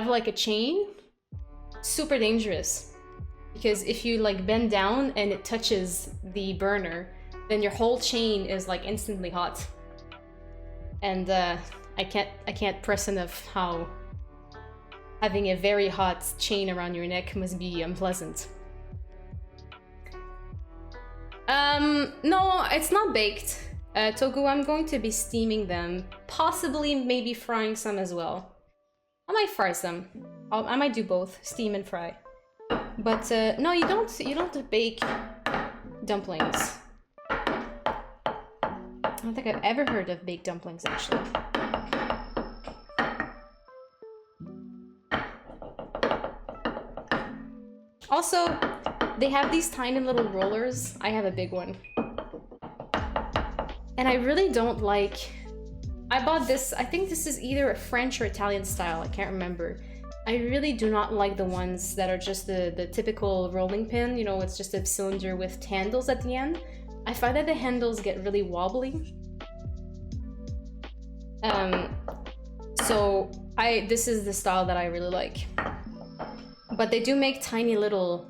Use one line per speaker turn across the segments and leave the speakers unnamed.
have like a chain, super dangerous. Because if you like bend down and it touches the burner, then your whole chain is like instantly hot. And I can't press enough how having a very hot chain around your neck must be unpleasant. No, it's not baked. Togu, I'm going to be steaming them, possibly maybe frying some as well. I might fry some. I might do both, steam and fry. But no, you don't bake dumplings. I don't think I've ever heard of baked dumplings, actually. Also, they have these tiny little rollers. I have a big one. And I really don't like... I bought this, I think this is either a French or Italian style, I can't remember. I really do not like the ones that are just the typical rolling pin, you know, it's just a cylinder with handles at the end. I find that the handles get really wobbly. So this is the style that I really like. But they do make tiny little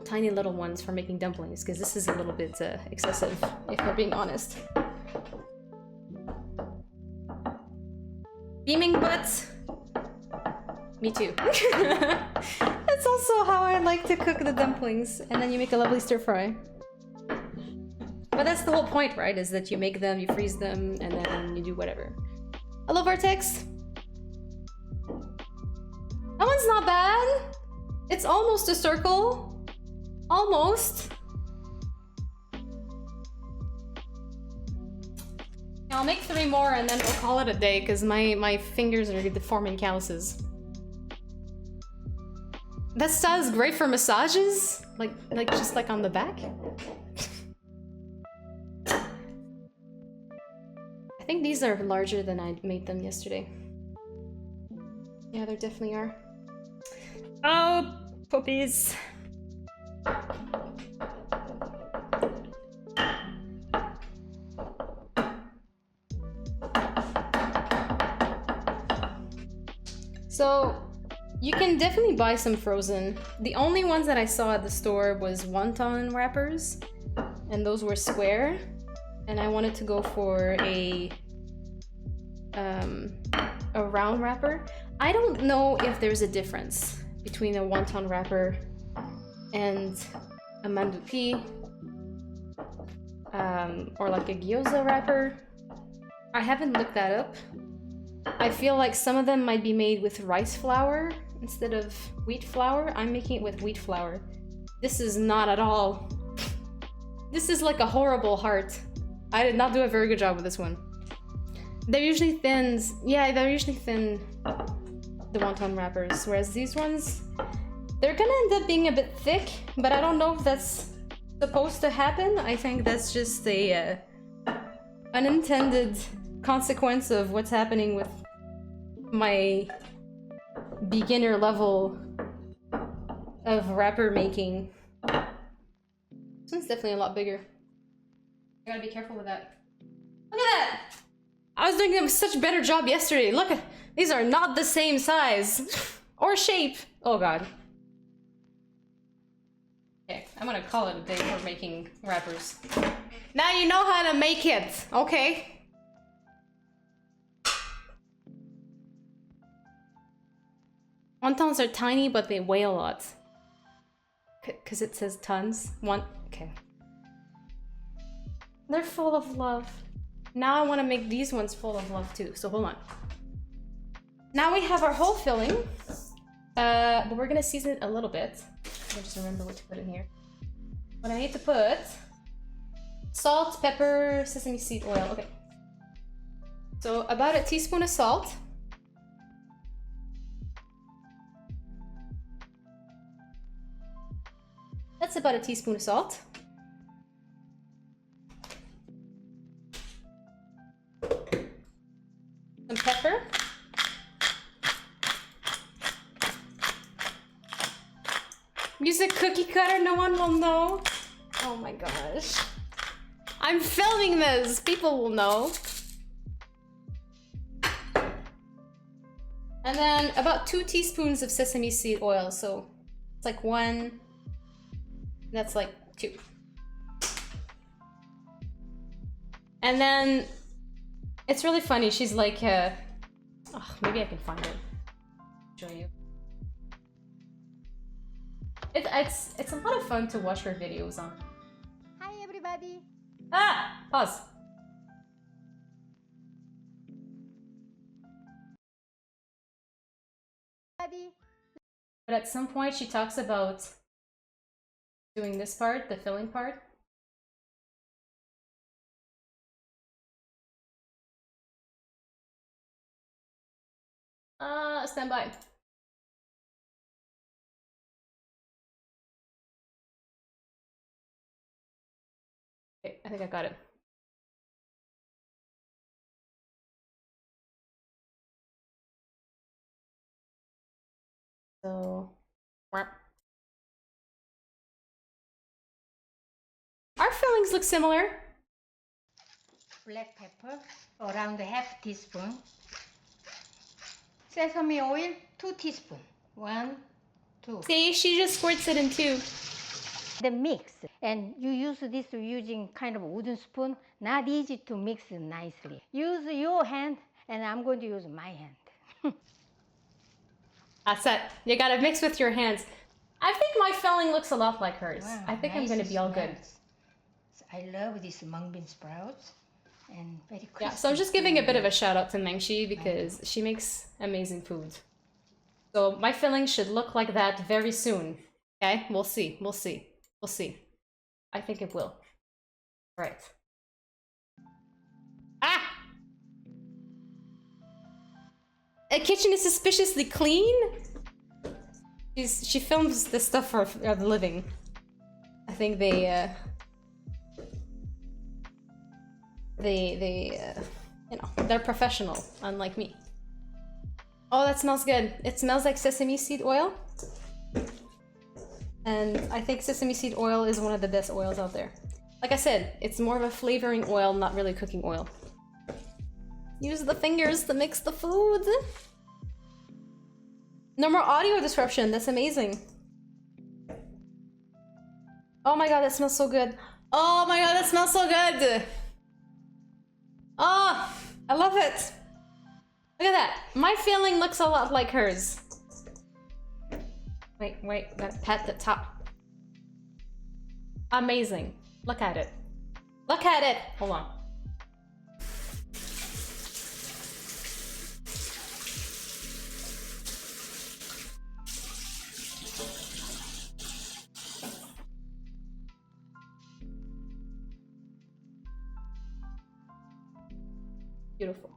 ones for making dumplings, because this is a little bit excessive, if we're being honest. Beaming butts. Me too. That's also how I like to cook the dumplings, and then you make a lovely stir fry. But that's the whole point, right? Is that you make them, you freeze them, and then you do whatever. Hello, Vortex. That one's not bad. It's almost a circle. Almost. I'll make 3 more and then we'll call it a day, because my fingers are forming calluses. That style is great for massages? Like just like on the back? I think these are larger than I made them yesterday. Yeah, there definitely are. Oh, puppies. So, you can definitely buy some frozen. The only ones that I saw at the store was wonton wrappers, and those were square. And I wanted to go for a round wrapper. I don't know if there's a difference between a wonton wrapper and a mandupi, or like a gyoza wrapper. I haven't looked that up. I feel like some of them might be made with rice flour instead of wheat flour. I'm making it with wheat flour. This is not at all... This is like a horrible heart. I did not do a very good job with this one. They're usually thin. Yeah, they're usually thin, the wonton wrappers, whereas these ones, they're gonna end up being a bit thick, but I don't know if that's supposed to happen. I think that's just a unintended consequence of what's happening with my beginner level of wrapper making. This one's definitely a lot bigger. I gotta be careful with that. Look at that! I was doing such a better job yesterday. Look at these are not the same size or shape. Oh god. Okay, I'm gonna call it a day for making wrappers. Now you know how to make it, okay? Wontons are tiny, but they weigh a lot. Because it says tons. Okay. They're full of love. Now I want to make these ones full of love too, so hold on. Now we have our whole filling. But we're gonna season it a little bit. I just remember what to put in here. But I need to put salt, pepper, sesame seed oil. Okay. So about a teaspoon of salt. That's about a teaspoon of salt. Some pepper. Use a cookie cutter, no one will know. Oh my gosh. I'm filming this, people will know. And then about 2 teaspoons of sesame seed oil, so it's like 1, that's like 2. And then it's really funny, she's like, oh, maybe I can find it. Show you. It's a lot of fun to watch her videos on.
Hi everybody.
Ah! Pause. But at some point she talks about doing this part, the filling part. Stand by. Okay, I think I got it. So, our fillings look similar.
Black pepper, around ½ teaspoon. Sesame oil, 2 teaspoons. 1, 2.
See, she just squirts it in 2.
The mix, and you use this using kind of wooden spoon, not easy to mix nicely. Use your hand, and I'm going to use my hand.
That's it. You gotta mix with your hands. I think my filling looks a lot like hers.
Wow,
I think
nice
I'm gonna be all good.
smells. I love these mung bean sprouts, and very crispy.
Yeah, so I'm just giving a bit of a shout out to Mengshi because she makes amazing food. So my filling should look like that very soon. Okay, we'll see. We'll see. We'll see. I think it will. All right. Ah! A kitchen is suspiciously clean? She films this stuff for a living. I think they you know, they're professional, unlike me. Oh, that smells good. It smells like sesame seed oil. And I think sesame seed oil is one of the best oils out there. Like I said, it's more of a flavoring oil, not really cooking oil. Use the fingers to mix the food. No more audio disruption, that's amazing. Oh my god, that smells so good. Oh my god, that smells so good. Oh, I love it. Look at that. My filling looks a lot like hers. Wait, gotta pat the top. Amazing. Look at it. Look at it. Hold on. Beautiful.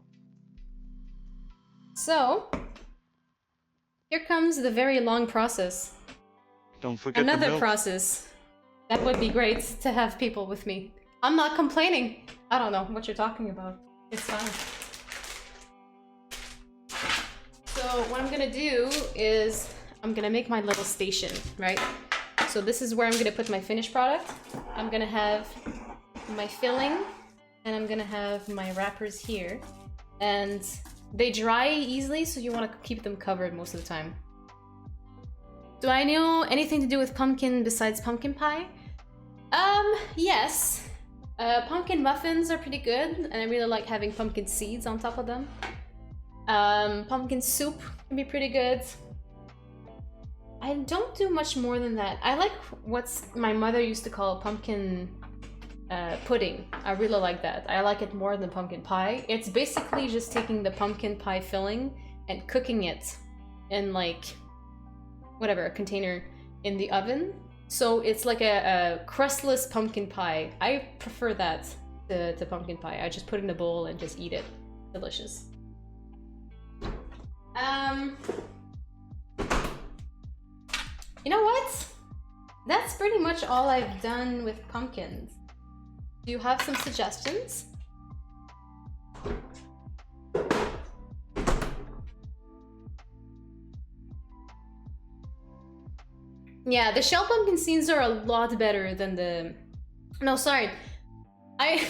So, here comes the very long process.
Don't forget
Another
the milk.
process. That would be great to have people with me. I'm not complaining. I don't know what you're talking about. It's fine. So what I'm gonna do is I'm gonna make my little station, right? So this is where I'm gonna put my finished product. I'm gonna have my filling and I'm gonna have my wrappers here. And they dry easily, so you want to keep them covered most of the time. Do I know anything to do with pumpkin besides pumpkin pie? Yes. Pumpkin muffins are pretty good, and I really like having pumpkin seeds on top of them. Pumpkin soup can be pretty good. I don't do much more than that. I like what's my mother used to call pumpkin pudding. I really like that. I like it more than pumpkin pie. It's basically just taking the pumpkin pie filling and cooking it in like whatever, a container in the oven. So it's like a crustless pumpkin pie. I prefer that to pumpkin pie. I just put it in a bowl and just eat it. Delicious. You know what? That's pretty much all I've done with pumpkins. Do you have some suggestions? Yeah, the shell pumpkin seeds are a lot better than the... No, sorry. I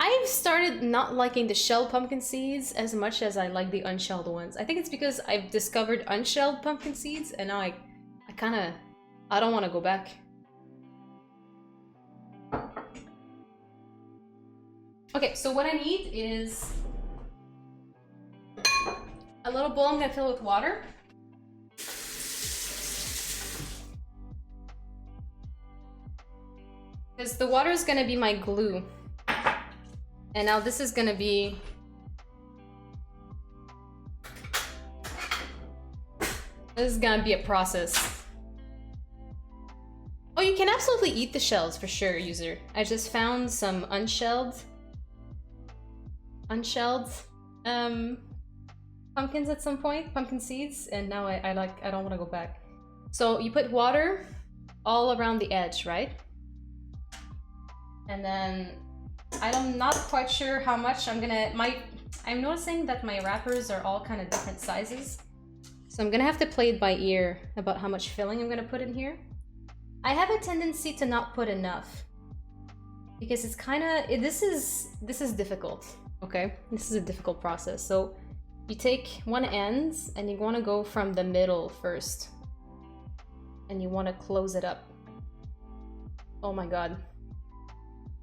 I've started not liking the shelled pumpkin seeds as much as I like the unshelled ones. I think it's because I've discovered unshelled pumpkin seeds, and now I don't want to go back. Okay, so what I need is a little bowl I'm gonna fill with water. Because the water is gonna be my glue. And now this is gonna be... This is gonna be a process. Oh, you can absolutely eat the shells for sure, user. I just found some unshelled pumpkins at some point, pumpkin seeds, and now I don't want to go back. So you put water all around the edge, right? And then I'm not quite sure how much I'm noticing that my wrappers are all kind of different sizes. So I'm gonna have to play it by ear about how much filling I'm gonna put in here. I have a tendency to not put enough because it's kind of, this is difficult, okay? This is a difficult process. So you take one end and you want to go from the middle first and you want to close it up. Oh my god.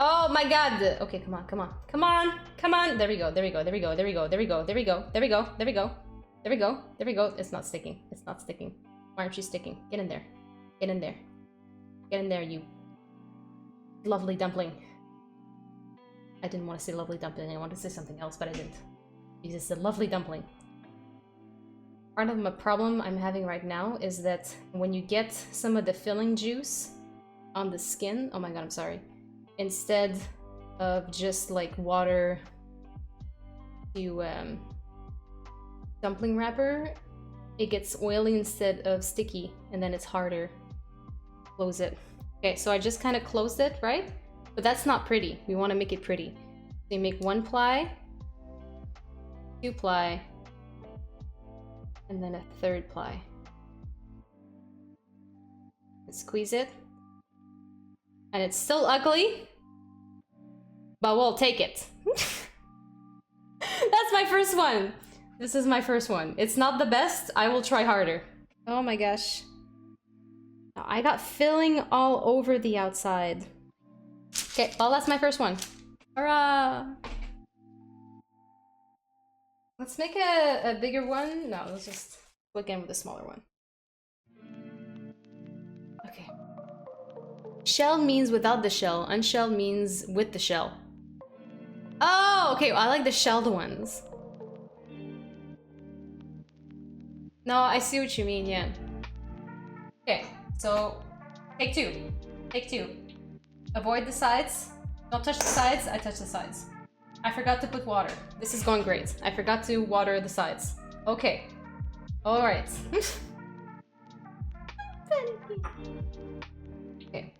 Oh my god! Okay, come on, come on, come on, come on! There we go, there we go, there we go, there we go, there we go, there we go, there we go, there we go, there we go, there we go. It's not sticking, it's not sticking. Why aren't you sticking? Get in there. Get in there. Get in there, you lovely dumpling. I didn't want to say lovely dumpling, I wanted to say something else, but I didn't. Because it's a lovely dumpling. Part of the problem I'm having right now is that when you get some of the filling juice on the skin, oh my god, I'm sorry. Instead of just like water to dumpling wrapper, it gets oily instead of sticky, and then it's harder. Close it. Okay, so I just kind of closed it, right? But that's not pretty. We want to make it pretty. So you make 1 ply, 2 ply, and then a 3rd ply. And squeeze it. And it's still ugly, but we'll take it. That's my first one. This is my first one. It's not the best. I will try harder. Oh my gosh. I got filling all over the outside. Okay, well, that's my first one. Hurrah! Let's make a bigger one. No, let's just go again with a smaller one. Okay. Shell means without the shell. Unshelled means with the shell. Oh, okay. Well, I like the shelled ones. No, I see what you mean, yeah. Okay, so take 2. Take 2. Avoid the sides. Don't touch the sides. I touch the sides. I forgot to put water. This is going great. I forgot to water the sides. Okay. Alright. Okay.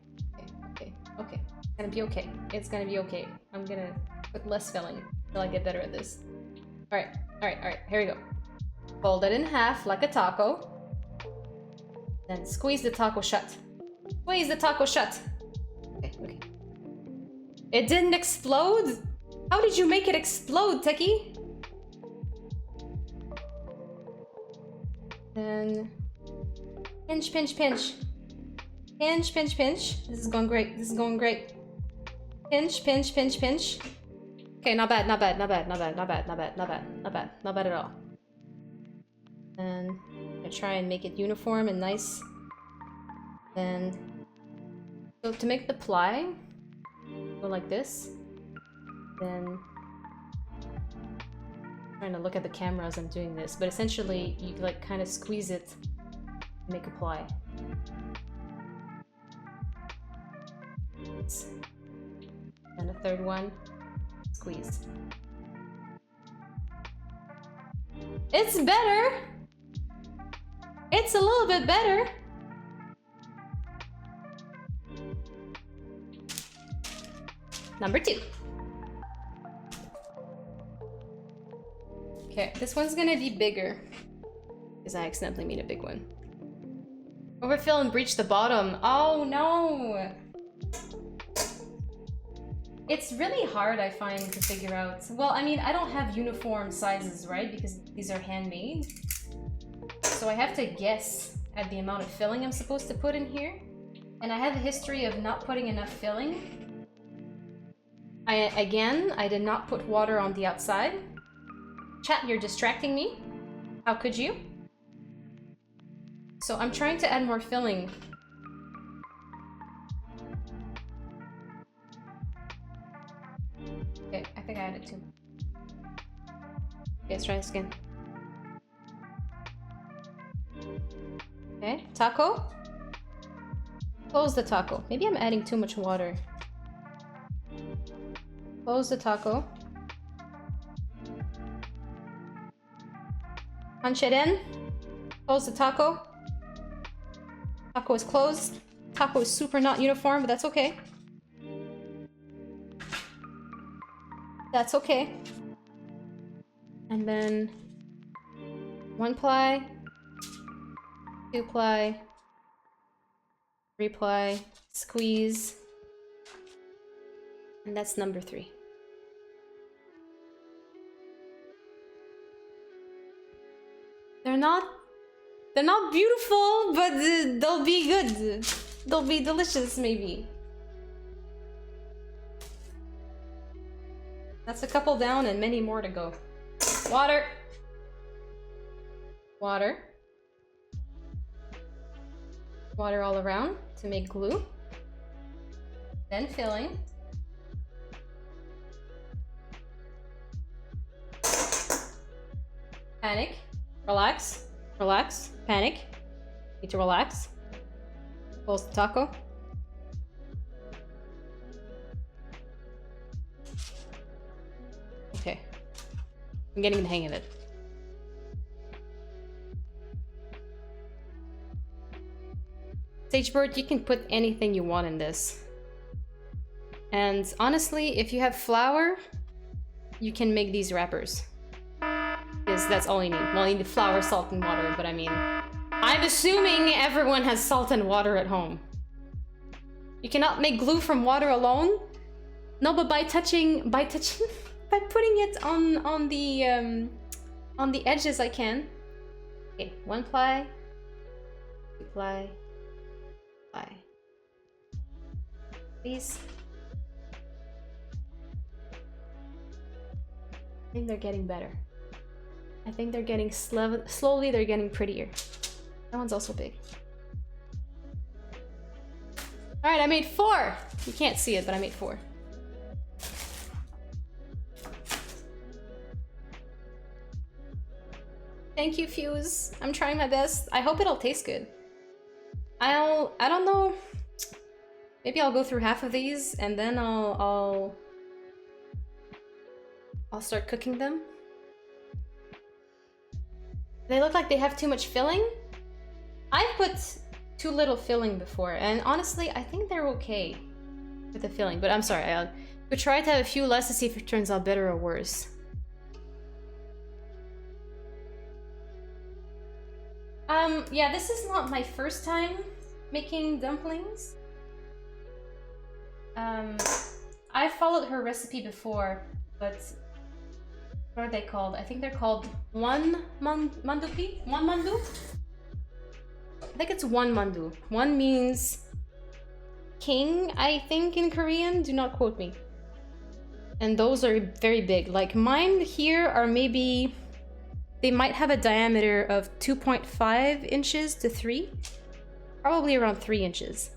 Okay. It's gonna be okay. It's gonna be okay. I'm gonna put less filling until I get better at this. Alright. Here we go. Fold it in half like a taco. Then squeeze the taco shut. Squeeze the taco shut. Okay. It didn't explode? How did you make it explode, Techie? Then pinch. Pinch. This is going great. Pinch. Okay, not bad at all. And I try and make it uniform and nice. Then, so to make the ply, go like this. Then, I'm trying to look at the camera as I'm doing this, but essentially you like kind of squeeze it, make a ply. And a 3rd one, squeeze. It's better! It's a little bit better! Number 2. Okay, this one's gonna be bigger. Because I accidentally made a big one. Overfill and breach the bottom. Oh no! It's really hard, I find, to figure out. Well, I mean, I don't have uniform sizes, right? Because these are handmade. So I have to guess at the amount of filling I'm supposed to put in here. And I have a history of not putting enough filling. I did not put water on the outside. Chat, you're distracting me. How could you? So I'm trying to add more filling. Okay, I think I added too. Okay, let's try this again. Okay, taco. Close the taco. Maybe I'm adding too much water. Close the taco. Punch it in. Close the taco. Taco is closed. Taco is super not uniform, but that's okay. That's okay. And then 1 ply, 2 ply, 3 ply, squeeze, and that's number 3. They're not beautiful, but they'll be good. They'll be delicious, maybe. That's a couple down and many more to go. Water. Water. Water all around to make glue. Then filling. Panic. Relax. Relax. Panic. Need to relax. Close the taco. Okay. I'm getting the hang of it. Sagebird, you can put anything you want in this. And honestly, if you have flour, you can make these wrappers. Because that's all you need. Well, you need flour, salt, and water, but I mean... I'm assuming everyone has salt and water at home. You cannot make glue from water alone? No, but by putting it on the edges, I can. Okay, 1 ply, 2 ply, ply. Please. I think they're getting better. I think they're getting slowly. They're getting prettier. That one's also big. All right, I made 4. You can't see it, but I made 4. Thank you, Fuse. I'm trying my best. I hope it'll taste good. I don't know. Maybe I'll go through half of these and then I'll start cooking them. They look like they have too much filling. I've put too little filling before, and honestly, I think they're okay with the filling. But I'm sorry, I'll try to have a few less to see if it turns out better or worse. Yeah, this is not my first time making dumplings. I followed her recipe before, but what are they called? I think they're called one mandu. I think it's one mandu. One means king, I think, in Korean. Do not quote me. And those are very big. Like mine here are maybe... They might have a diameter of 2.5 inches to 3. Probably around 3 inches.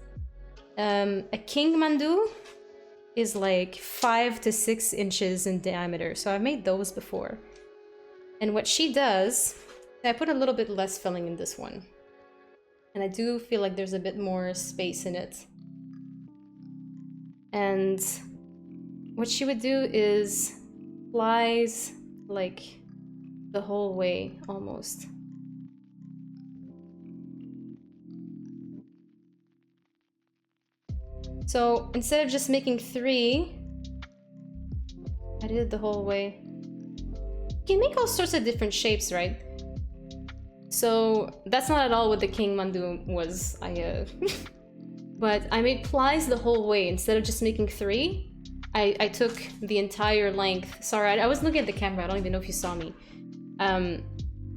A king mandu is like 5 to 6 inches in diameter. So I've made those before. And what she does, I put a little bit less filling in this one. And I do feel like there's a bit more space in it. And what she would do is plies like the whole way almost. So instead of just making 3, I did it the whole way. You can make all sorts of different shapes, right? So that's not at all what the king mandu was. But I made plies the whole way instead of just making 3. I took the entire length. Sorry, I wasn't looking at the camera. I don't even know if you saw me.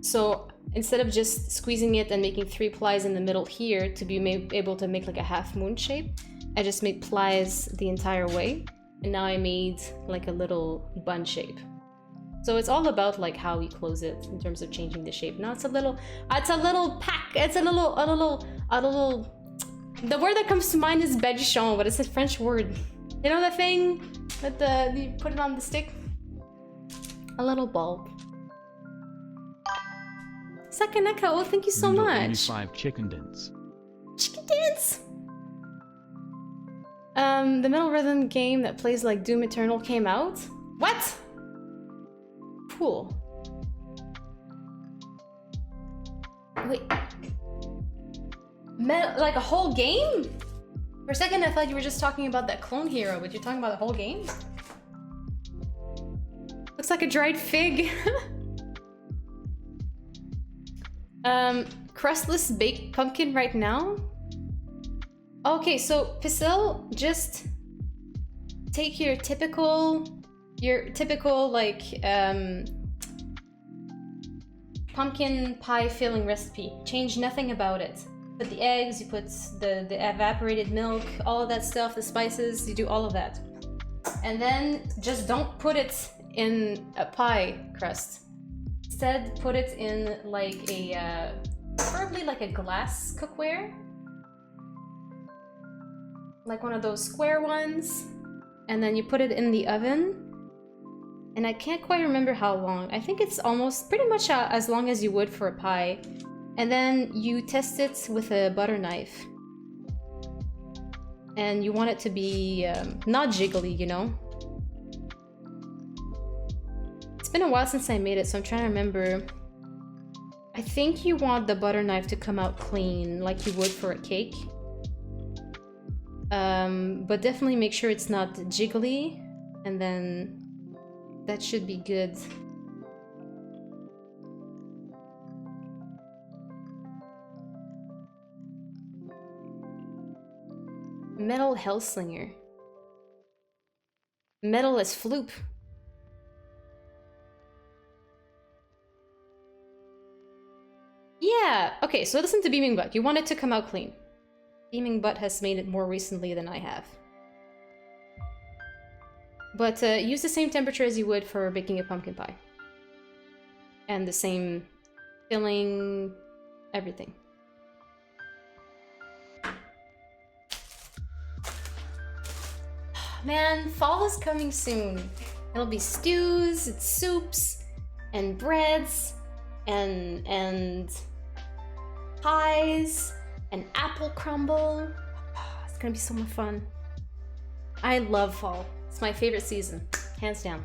So instead of just squeezing it and making 3 plies in the middle here to be able to make like a half moon shape, I just made plies the entire way. And now I made like a little bun shape. So it's all about like how we close it in terms of changing the shape. Now it's a little pack. It's a little. The word that comes to mind is bergeron, but it's a French word. You know the thing that you put it on the stick? A little bulb. Sakaneka, oh, thank you so much.
Only 5 chicken dents.
Chicken dance! The Metal Rhythm game that plays like Doom Eternal came out? What? Cool. Wait. Like a whole game? For a second I thought you were just talking about that clone hero, but you're talking about the whole game? Looks like a dried fig. Crustless baked pumpkin right now? Okay, so Picel, just take your typical like pumpkin pie filling recipe. Change nothing about it. Put the eggs, you put the evaporated milk, all of that stuff, the spices, you do all of that. And then just don't put it in a pie crust. Instead, put it in like a, preferably like a glass cookware. Like one of those square ones. And then you put it in the oven. And I can't quite remember how long. I think it's almost pretty much as long as you would for a pie. And then you test it with a butter knife. And you want it to be not jiggly, you know? It's been a while since I made it, so I'm trying to remember. I think you want the butter knife to come out clean, like you would for a cake. But definitely make sure it's not jiggly, and then that should be good. Metal Hellslinger. Metal as Floop. Yeah, okay, so listen to Beaming Butt. You want it to come out clean. Beaming Butt has made it more recently than I have. But use the same temperature as you would for baking a pumpkin pie. And the same filling, everything. Man, fall is coming soon. It'll be stews, and soups, and breads, and pies, and apple crumble. It's gonna be so much fun. I love fall. It's my favorite season, hands down.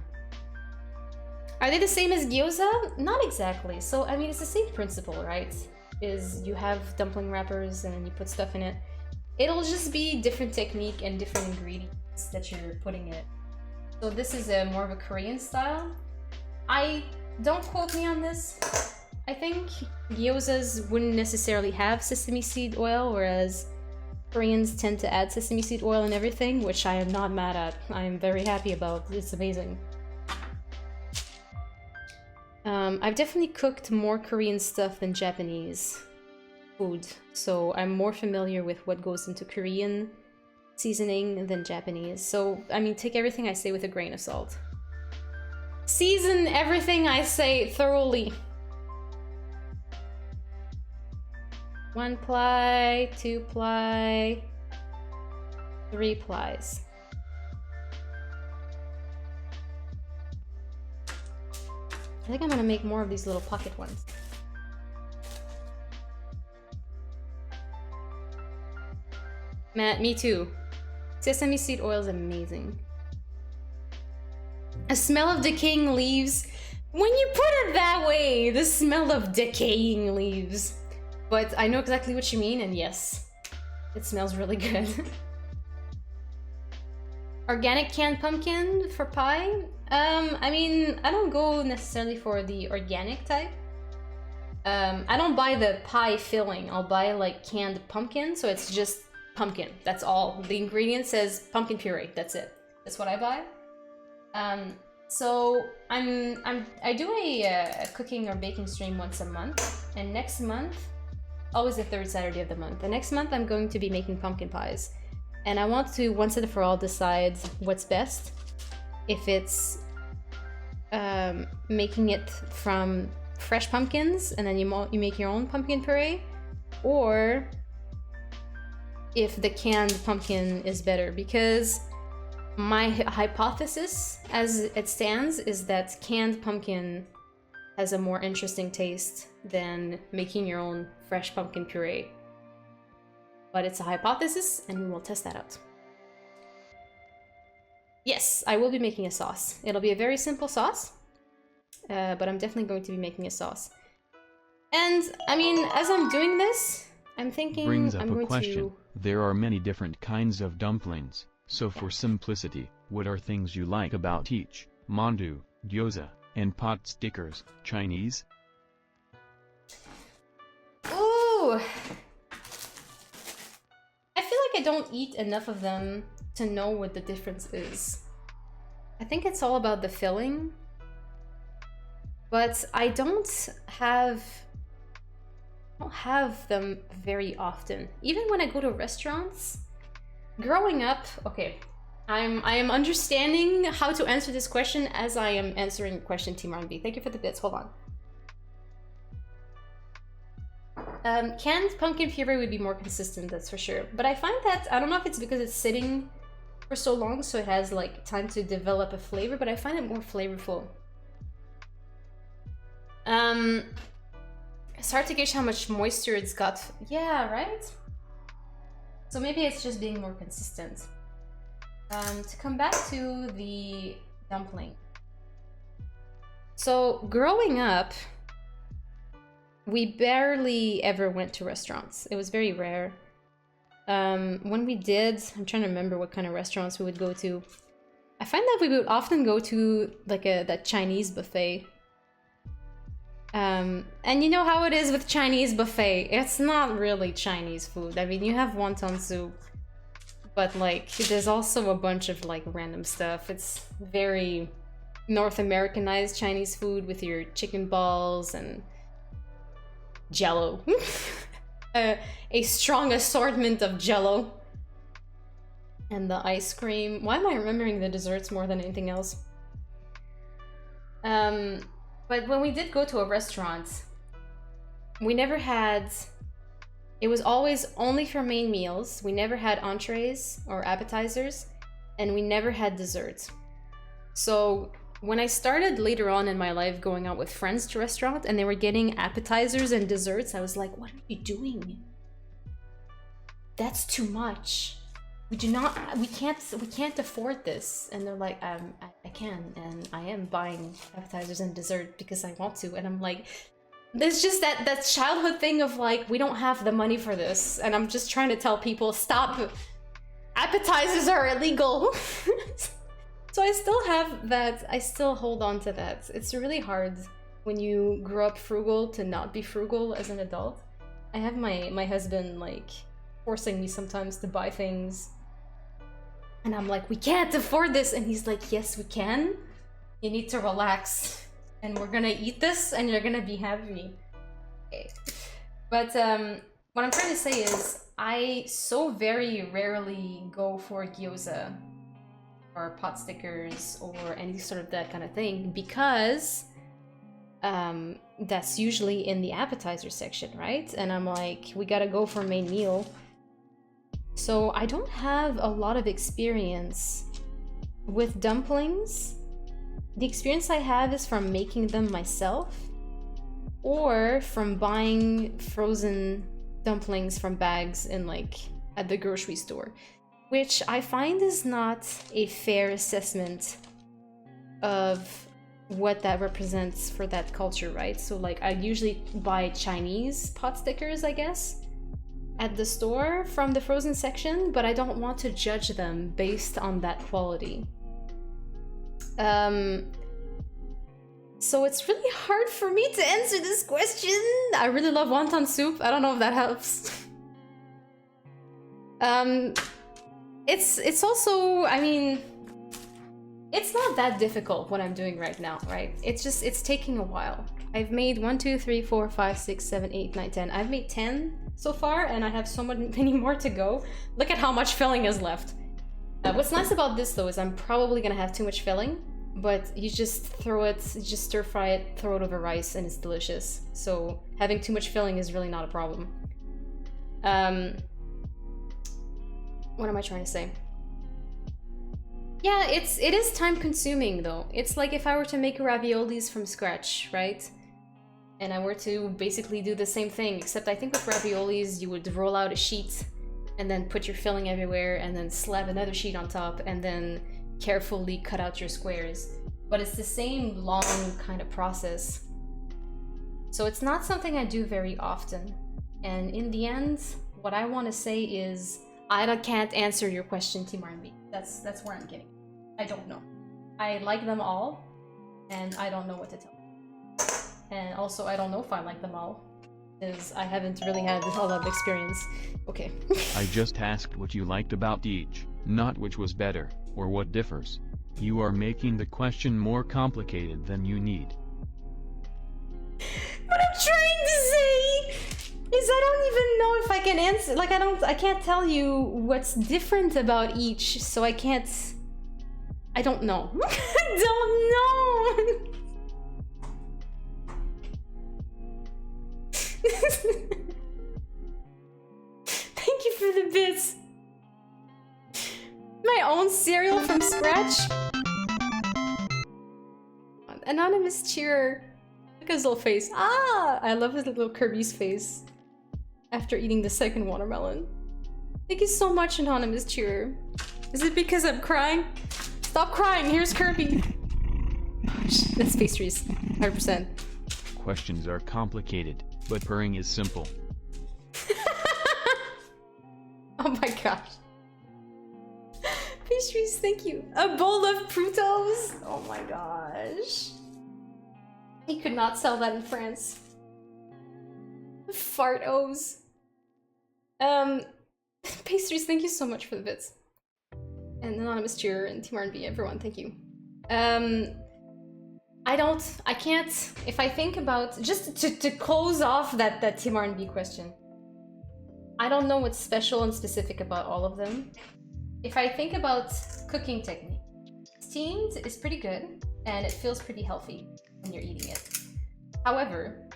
Are they the same as gyoza? Not exactly. So, I mean, it's the same principle, right? Is you have dumpling wrappers and then you put stuff in it. It'll just be different technique and different ingredients that you're putting in it. So this is a more of a Korean style. Don't quote me on this. I think gyozas wouldn't necessarily have sesame seed oil, whereas Koreans tend to add sesame seed oil in everything, which I am not mad at. I am very happy about. It's amazing. I've definitely cooked more Korean stuff than Japanese food, so I'm more familiar with what goes into Korean seasoning than Japanese. So, I mean, take everything I say with a grain of salt. Season everything I say thoroughly. 1 ply, 2 ply, 3 plies. I think I'm gonna make more of these little pocket ones. Matt, me too. Sesame seed oil is amazing. A smell of decaying leaves. When you put it that way, the smell of decaying leaves. But I know exactly what you mean, and yes, it smells really good. Organic canned pumpkin for pie? I mean, I don't go necessarily for the organic type. I don't buy the pie filling. I'll buy like canned pumpkin, so it's just pumpkin. That's all. The ingredient says pumpkin puree. That's it. That's what I buy. So I do a cooking or baking stream once a month, and next month, always the third Saturday of the month. And next month I'm going to be making pumpkin pies, and I want to once and for all decide what's best. If it's making it from fresh pumpkins and then you make your own pumpkin puree, or if the canned pumpkin is better, because my hypothesis as it stands is that canned pumpkin has a more interesting taste than making your own fresh pumpkin puree. But it's a hypothesis and we will test that out. Yes, I will be making a sauce. It'll be a very simple sauce, but I'm definitely going to be making a sauce. And I mean, as I'm doing this, I'm thinking
Brings up
I'm
a
going
question.
to...
There are many different kinds of dumplings, so for simplicity, what are things you like about each? Mandu, gyoza, and pot stickers, Chinese?
Ooh! I feel like I don't eat enough of them to know what the difference is. I think it's all about the filling, but I don't have them very often. Even when I go to restaurants, growing up, okay, I am understanding how to answer this question as I am answering question Team R&B. Thank you for the bits, hold on. Canned pumpkin puree would be more consistent, that's for sure. But I find that, I don't know if it's because it's sitting for so long so it has like time to develop a flavor, but I find it more flavorful. It's hard to gauge how much moisture it's got. Yeah, right? So maybe it's just being more consistent. To come back to the dumpling. So growing up, we barely ever went to restaurants. It was very rare. When we did, I'm trying to remember what kind of restaurants we would go to. I find that we would often go to like that Chinese buffet. And you know how it is with Chinese buffet. It's not really Chinese food. I mean, you have wonton soup, but like there's also a bunch of like random stuff. It's very North Americanized Chinese food with your chicken balls and Jello. A strong assortment of Jello. And the ice cream. Why am I remembering the desserts more than anything else? But when we did go to a restaurant, we never had... It was always only for main meals. We never had entrees or appetizers, and we never had desserts. So when I started later on in my life going out with friends to restaurants and they were getting appetizers and desserts, I was like, what are you doing? That's too much. We can't afford this. And they're like, I can, and I am buying appetizers and dessert because I want to. And I'm like, there's just that childhood thing of like, we don't have the money for this. And I'm just trying to tell people, stop. Appetizers are illegal. So I still have that, I still hold on to that. It's really hard when you grow up frugal to not be frugal as an adult. I have my husband like forcing me sometimes to buy things. And I'm like, we can't afford this. And he's like, yes, we can. You need to relax. And we're gonna eat this and you're gonna be happy. Okay. But what I'm trying to say is, I so very rarely go for gyoza or pot stickers or any sort of that kind of thing, because that's usually in the appetizer section, right? And I'm like, we gotta go for main meal. So I don't have a lot of experience with dumplings. The experience I have is from making them myself or from buying frozen dumplings from bags in like at the grocery store, which I find is not a fair assessment of what that represents for that culture, right? So like I usually buy Chinese pot stickers, I guess, at the store from the frozen section, but I don't want to judge them based on that quality. So it's really hard for me to answer this question. I really love wonton soup. I don't know if that helps. It's also, I mean, it's not that difficult what I'm doing right now, right? It's taking a while. I've made 1, 2, 3, 4, 5, 6, 7, 8, 9, 10. I've made 10 so far, and I have so many more to go. Look at how much filling is left. What's nice about this though is I'm probably gonna have too much filling, but you just throw it, you just stir fry it, throw it over rice, and it's delicious. So having too much filling is really not a problem. What am I trying to say? Yeah, it is time consuming though. It's like if I were to make raviolis from scratch, right? And I were to basically do the same thing, except I think with raviolis you would roll out a sheet and then put your filling everywhere and then slap another sheet on top and then carefully cut out your squares. But it's the same long kind of process. So it's not something I do very often. And in the end, what I want to say is can't answer your question, Team R&B. That's where I'm getting. I don't know. I like them all, and I don't know what to tell you. And also, I don't know if I like them all, because I haven't really had a lot of experience. Okay.
I just asked what you liked about each, not which was better, or what differs. You are making the question more complicated than you need.
What I'm trying to say is I don't even know if I can answer. Like I can't tell you what's different about each, so I can't. I don't know. I don't know. Thank you for the bits. My own cereal from scratch. Anonymous cheer. Look at his little face. Ah! I love his little Kirby's face after eating the second watermelon. Thank you so much, Anonymous cheer. Is it because I'm crying? Stop crying, here's Kirby. That's pastries, 100%.
Questions are complicated, but purring is simple.
Oh my gosh. Pastries, thank you. A bowl of Prutos? Oh my gosh. He could not sell that in France. Fartos. Pastries, thank you so much for the bits. And Anonymous Cheer and Team R&B, everyone, thank you. I can't, if I think about, just to close off that Team R&B question, I don't know what's special and specific about all of them. If I think about cooking technique, steamed is pretty good, and it feels pretty healthy when you're eating it. However,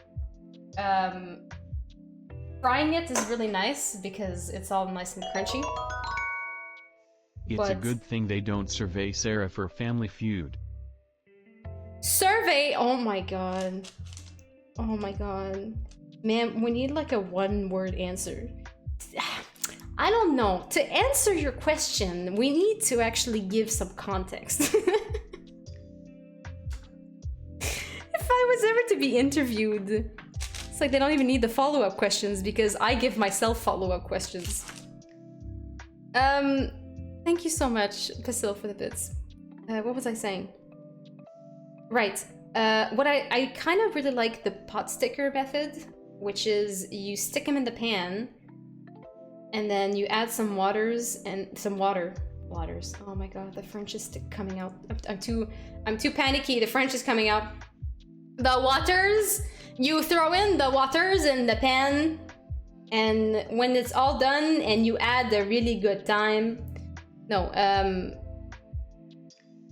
frying it is really nice because it's all nice and crunchy.
It's a good thing they don't survey Sarah for Family Feud.
Survey? Oh my god. Oh my god. Man, we need like a one-word answer. I don't know. To answer your question, we need to actually give some context. If I was ever to be interviewed, it's like they don't even need the follow-up questions because I give myself follow-up questions. Thank you so much, Pasil, for the bits. What was I saying? Right. What I kind of really like the pot sticker method, which is you stick them in the pan, and then you add some waters and some waters. Oh my god, the French is coming out. I'm too panicky. The French is coming out. The waters. You throw in the waters in the pan, and when it's all done, and you add a really good thyme. No,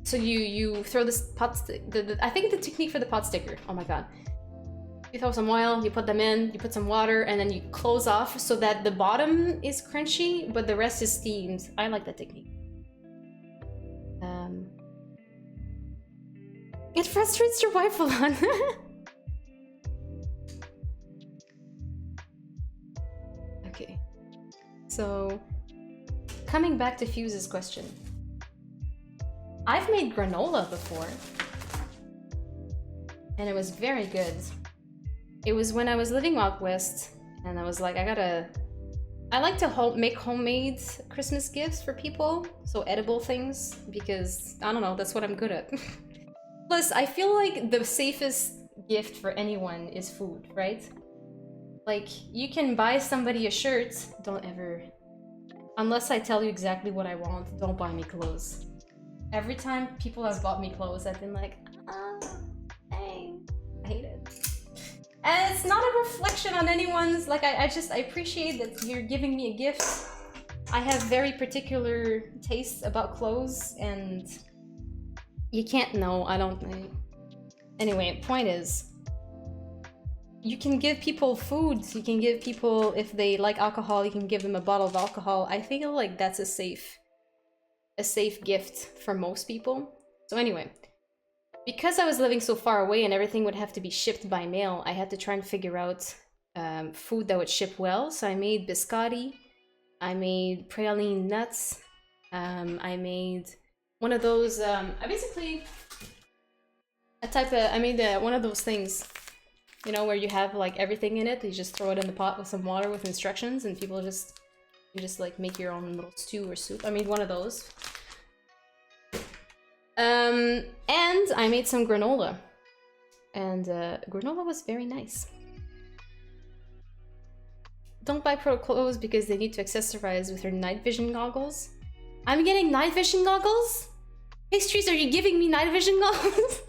so you throw this pot I think the technique for the pot sticker, oh my god. You throw some oil, you put them in, you put some water, and then you close off so that the bottom is crunchy, but the rest is steamed. I like that technique. It frustrates your wife a lot. Okay. So, coming back to Fuse's question. I've made granola before. And it was very good. It was when I was living out west, and I was like, I like to make homemade Christmas gifts for people, so edible things, because, I don't know, that's what I'm good at. Plus, I feel like the safest gift for anyone is food, right? Like, you can buy somebody a shirt, don't ever... Unless I tell you exactly what I want, don't buy me clothes. Every time people have bought me clothes, I've been like, ah, dang, I hate it. And it's not a reflection on anyone's, like, I appreciate that you're giving me a gift. I have very particular tastes about clothes, and you can't know, I don't know. Anyway, point is, you can give people food, you can give people, if they like alcohol, you can give them a bottle of alcohol. I feel like that's a safe gift for most people. So anyway, because I was living so far away and everything would have to be shipped by mail, I had to try and figure out food that would ship well. So I made biscotti, I made praline nuts, I made one of those, I made one of those things, you know, where you have like everything in it, you just throw it in the pot with some water with instructions and people just, you just like make your own little stew or soup. I made one of those. And I made some granola. And granola was very nice. Don't buy pro clothes because they need to accessorize with your night vision goggles. I'm getting night vision goggles? Pastries, are you giving me night vision goggles?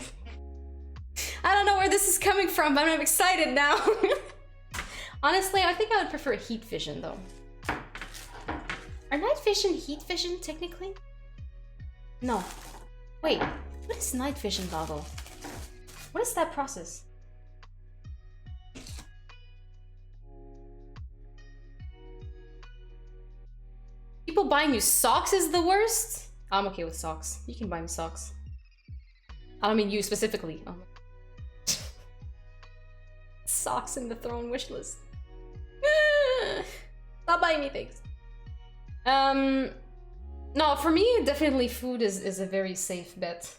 I don't know where this is coming from, but I'm excited now. Honestly, I think I would prefer heat vision though. Are night vision heat vision technically? No. Wait, what is night vision goggle? What is that process? People buying you socks is the worst? I'm okay with socks. You can buy me socks. I don't mean you specifically. Oh. Socks in the throne wish list. Stop buying me things. No, for me, definitely food is a very safe bet.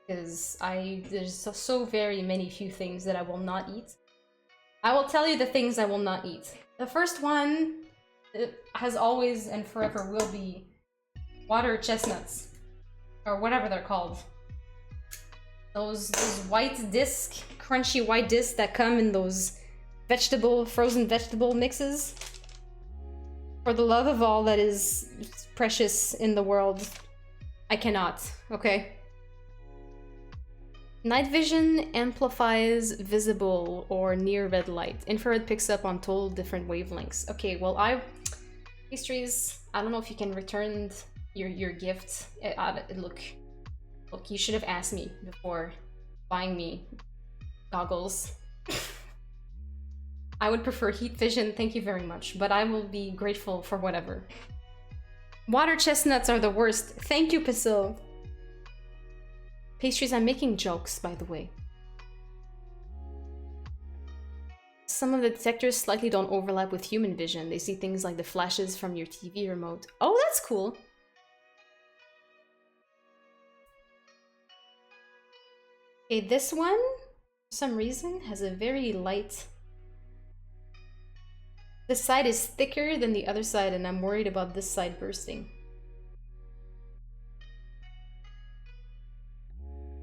Because there's so very many few things that I will not eat. I will tell you the things I will not eat. The first one has always and forever will be water chestnuts. Or whatever they're called. Those white disc, crunchy white discs that come in those frozen vegetable mixes. For the love of all that is precious in the world, I cannot, okay? Night vision amplifies visible or near red light. Infrared picks up on total different wavelengths. Okay, well pastries, I don't know if you can return your gift. Look, you should have asked me before buying me goggles. I would prefer heat vision, thank you very much, but I will be grateful for whatever. Water chestnuts are the worst. Thank you, Pasil. Pastries, I'm making jokes, by the way. Some of the detectors slightly don't overlap with human vision. They see things like the flashes from your TV remote. Oh, that's cool. Okay, this one, for some reason, has a very light... This side is thicker than the other side, and I'm worried about this side bursting.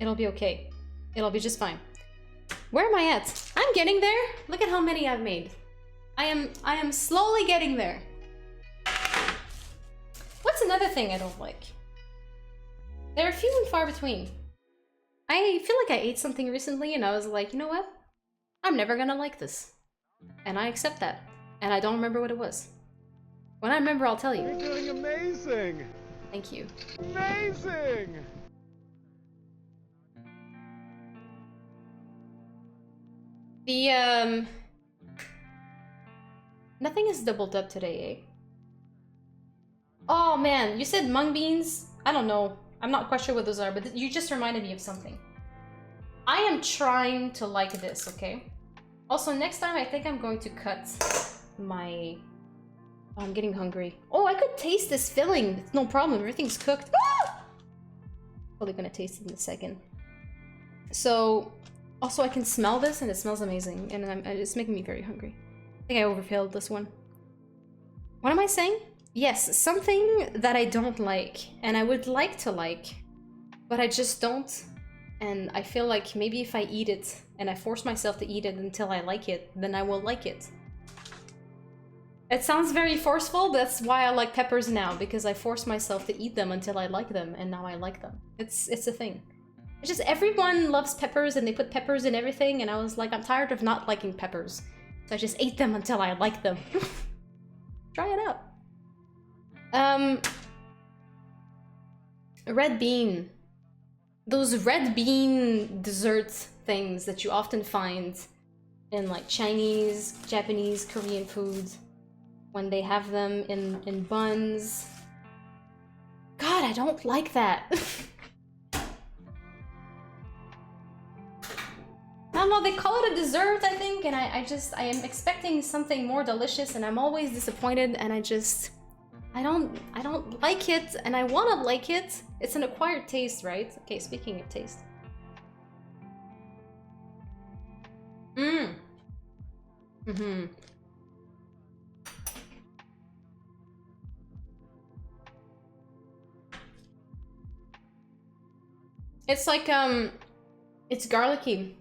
It'll be okay. It'll be just fine. Where am I at? I'm getting there. Look at how many I've made. I am slowly getting there. What's another thing I don't like? They're few and far between. I feel like I ate something recently and I was like, you know what? I'm never gonna like this. And I accept that. And I don't remember what it was. When I remember, I'll tell you.
You're doing amazing!
Thank you.
Amazing!
The, nothing is doubled up today, eh? Oh man, you said mung beans? I don't know. I'm not quite sure what those are, but you just reminded me of something. I am trying to like this, okay? Also, next time I think I'm going to cut my... Oh, I'm getting hungry. Oh, I could taste this filling. It's no problem. Everything's cooked. Ah! Probably gonna taste it in a second. So, also I can smell this and it smells amazing. And it's making me very hungry. I think I overfilled this one. What am I saying? Yes, something that I don't like. And I would like to like. But I just don't. And I feel like maybe if I eat it and I force myself to eat it until I like it, then I will like it. It sounds very forceful, but that's why I like peppers now, because I force myself to eat them until I like them, and now I like them. It's a thing. It's just everyone loves peppers and they put peppers in everything, and I was like, I'm tired of not liking peppers. So I just ate them until I liked them. Try it out. Red bean. Those red bean dessert things that you often find in like Chinese, Japanese, Korean food. When they have them in buns. God, I don't like that. I don't know, they call it a dessert, I think, and I am expecting something more delicious, and I'm always disappointed, and I don't like it, and I wanna like it. It's an acquired taste, right? Okay, speaking of taste. It's like, it's garlicky.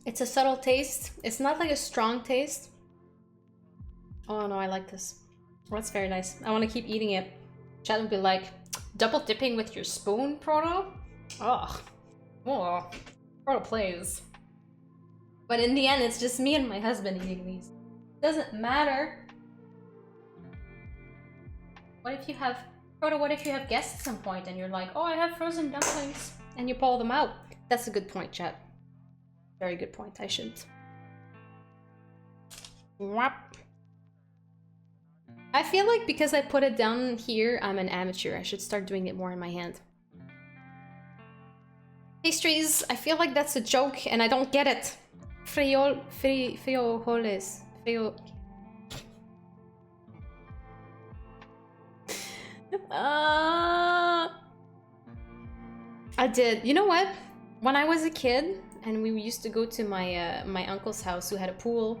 It's a subtle taste. It's not like a strong taste. Oh no, I like this. Oh, that's very nice. I want to keep eating it. Chat would be like, double dipping with your spoon, Proto? Ugh. Oh, Proto plays. But in the end, it's just me and my husband eating these. Doesn't matter. What if you have... Proto, what if you have guests at some point and you're like, oh, I have frozen dumplings, and you pull them out? That's a good point, chat. Very good point. I shouldn't. Whap. I feel like because I put it down here, I'm an amateur. I should start doing it more in my hand. Pastries, I feel like that's a joke and I don't get it. Frijoles. I did. You know what? When I was a kid, and we used to go to my my uncle's house who had a pool,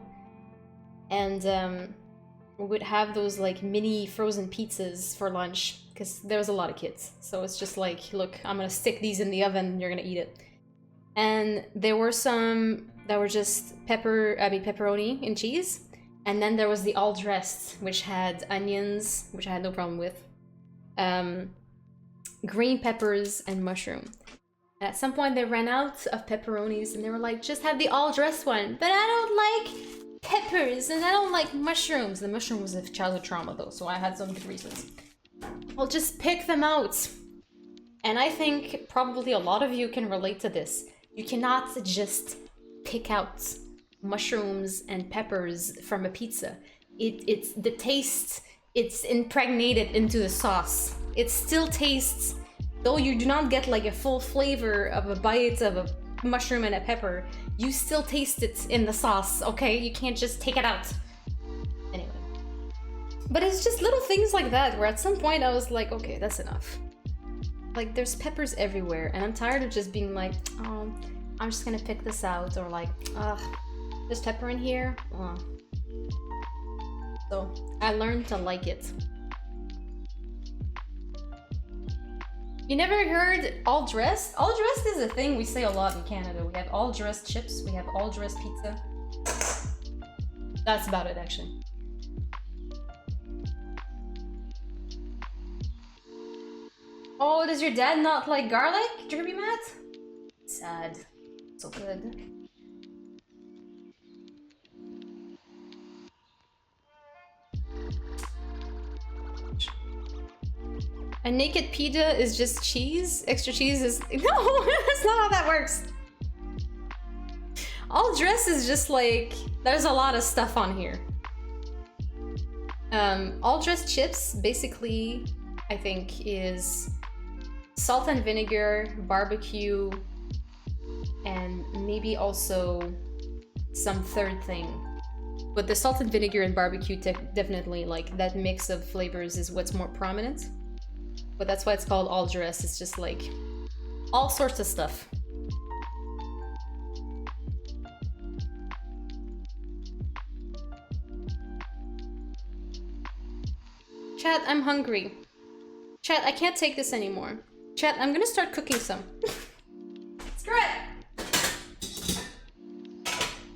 and we would have those like mini frozen pizzas for lunch because there was a lot of kids. So it's just like, look, I'm gonna stick these in the oven and you're gonna eat it. And there were some that were just pepperoni and cheese, and then there was the all dressed, which had onions, which I had no problem with. Green peppers and mushroom. At some point they ran out of pepperonis and they were like, just have the all dressed one. But I don't like peppers and I don't like mushrooms. The mushroom was a childhood trauma though, so I had some good reasons. Well, just pick them out. And I think probably a lot of you can relate to this. You cannot just pick out mushrooms and peppers from a pizza. It's the taste, it's impregnated into the sauce. It still tastes, though you do not get like a full flavor of a bite of a mushroom and a pepper, you still taste it in the sauce, okay? You can't just take it out. Anyway. But it's just little things like that where at some point I was like, okay, that's enough. Like there's peppers everywhere and I'm tired of just being like, oh, I'm just gonna pick this out, or like, there's pepper in here. So I learned to like it. You never heard all dressed? All dressed is a thing we say a lot in Canada. We have all dressed chips, we have all dressed pizza. That's about it, actually. Oh, does your dad not like garlic, Derby Matt? Sad. So good. A naked pita is just cheese? Extra cheese is... No, that's not how that works. All dress is just like... There's a lot of stuff on here. All dressed chips, basically, I think, is salt and vinegar, barbecue, and maybe also some third thing. But the salt and vinegar and barbecue definitely, like, that mix of flavors is what's more prominent. But that's why it's called all dress. It's just like all sorts of stuff. Chat, I'm hungry. Chat, I can't take this anymore. Chat, I'm gonna start cooking some. Screw it!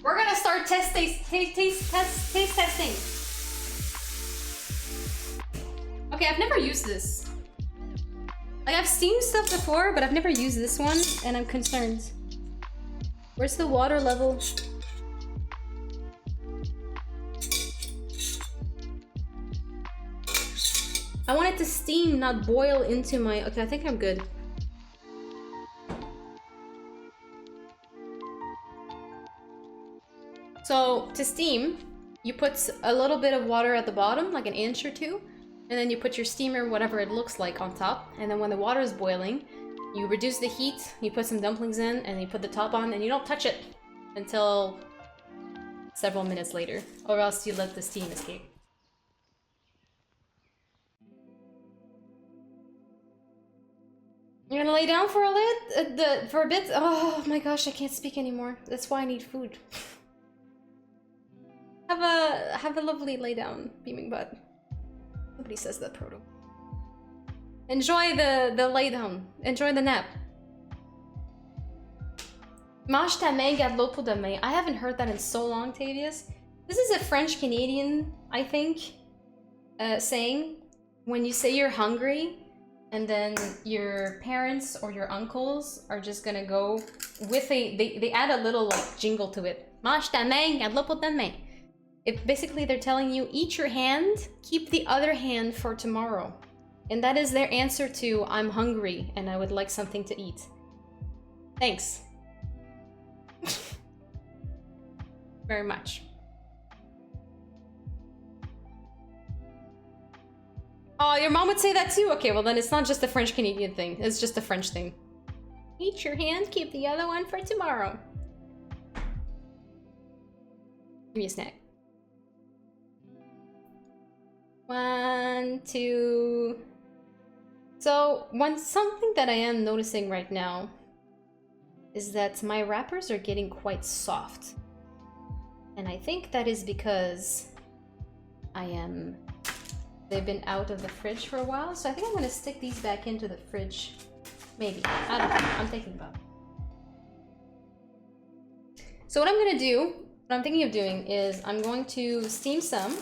We're gonna start taste testing. Okay, I've never used this. Like, I've seen stuff before, but I've never used this one, and I'm concerned. Where's the water level? I want it to steam, not boil into my... Okay, I think I'm good. So, to steam, you put a little bit of water at the bottom, like an inch or two, and then you put your steamer, whatever it looks like, on top, and then when the water is boiling, you reduce the heat, you put some dumplings in, and you put the top on, and you don't touch it until several minutes later, or else you let the steam escape. You're gonna lay down for a bit? Oh my gosh, I can't speak anymore. That's why I need food. Have a lovely lay down, Beaming Bud. Nobody says that, Proto. Enjoy the lay down. Enjoy the nap. Mange ta main, garde l'autre pour demain. I haven't heard that in so long, Tavius. This is a French-Canadian, I think, saying. When you say you're hungry, and then your parents or your uncles are just gonna go with they add a little like jingle to it. Mange ta main, garde l'autre pour demain. Basically they're telling you, eat your hand, keep the other hand for tomorrow. And that is their answer to, I'm hungry and I would like something to eat. Thanks. Very much. Oh, your mom would say that too? Okay, well then it's not just a French-Canadian thing. It's just a French thing. Eat your hand, keep the other one for tomorrow. Give me a snack. 1, 2... So, something that I am noticing right now is that my wrappers are getting quite soft. And I think that is because they've been out of the fridge for a while, so I think I'm gonna stick these back into the fridge. Maybe. I don't know. I'm thinking about it. So what I'm thinking of doing is I'm going to steam some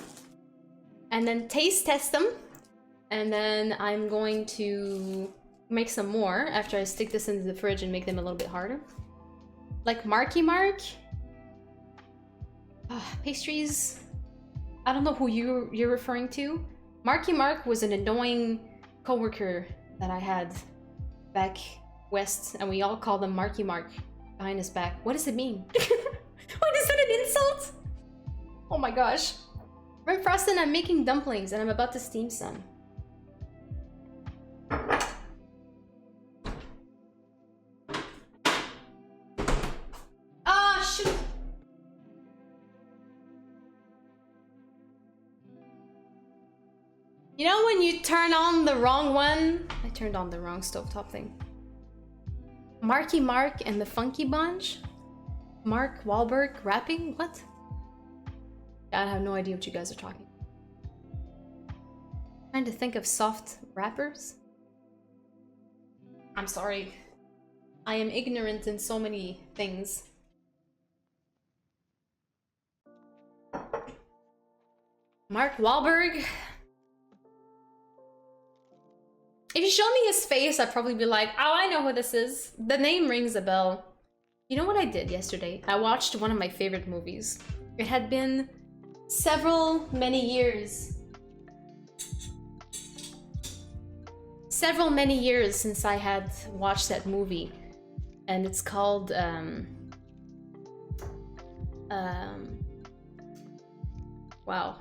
and then taste test them, and then I'm going to make some more after I stick this into the fridge and make them a little bit harder. Like Marky Mark. Pastries. I don't know who you're referring to. Marky Mark was an annoying coworker that I had back west, and we all call them Marky Mark behind his back. What does it mean? Wait, is that an insult? Oh my gosh. Rim Frostin', I'm making dumplings and I'm about to steam some. Ah, shoot! You know when you turn on the wrong one? I turned on the wrong stovetop thing. Marky Mark and the Funky Bunch? Mark Wahlberg rapping? What? I have no idea what you guys are talking about. Trying to think of soft rappers? I'm sorry. I am ignorant in so many things. Mark Wahlberg? If you show me his face, I'd probably be like, oh, I know who this is. The name rings a bell. You know what I did yesterday? I watched one of my favorite movies. It had been many years since I had watched that movie. And it's called, wow.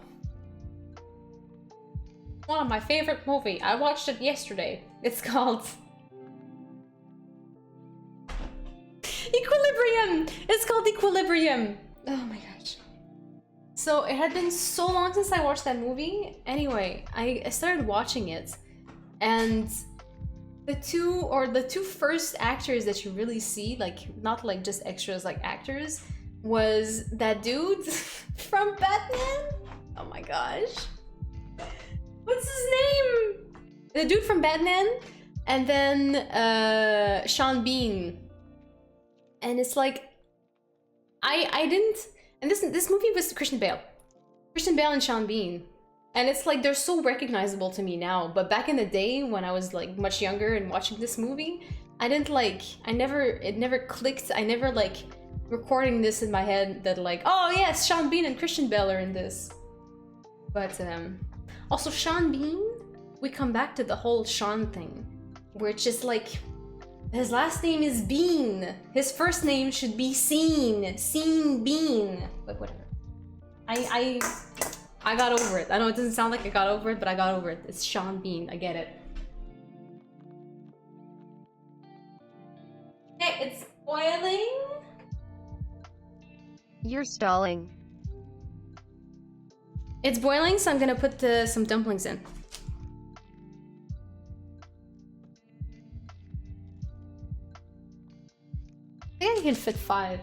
One of my favorite movie. I watched it yesterday. It's called Equilibrium! It's called Equilibrium! Oh my gosh. So it had been so long since I watched that movie. Anyway, I started watching it, and the two first actors that you really see, like not like just extras, like actors, was that dude from Batman. Oh my gosh. What's his name? The dude from Batman, and then Sean Bean. And it's like, I didn't, and this movie was Christian Bale and Sean Bean. And it's like they're so recognizable to me now, but back in the day when I was like much younger and watching this movie, it never clicked. I never like recording this in my head that like, oh yes, Sean Bean and Christian Bale are in this. But also Sean Bean, we come back to the whole Sean thing, where it's just like his last name is Bean. His first name should be Sean Bean. But whatever. I got over it. I know it doesn't sound like I got over it, but I got over it. It's Sean Bean. I get it. Okay, it's boiling.
You're stalling.
It's boiling, so I'm gonna put some dumplings in. I think I can fit 5.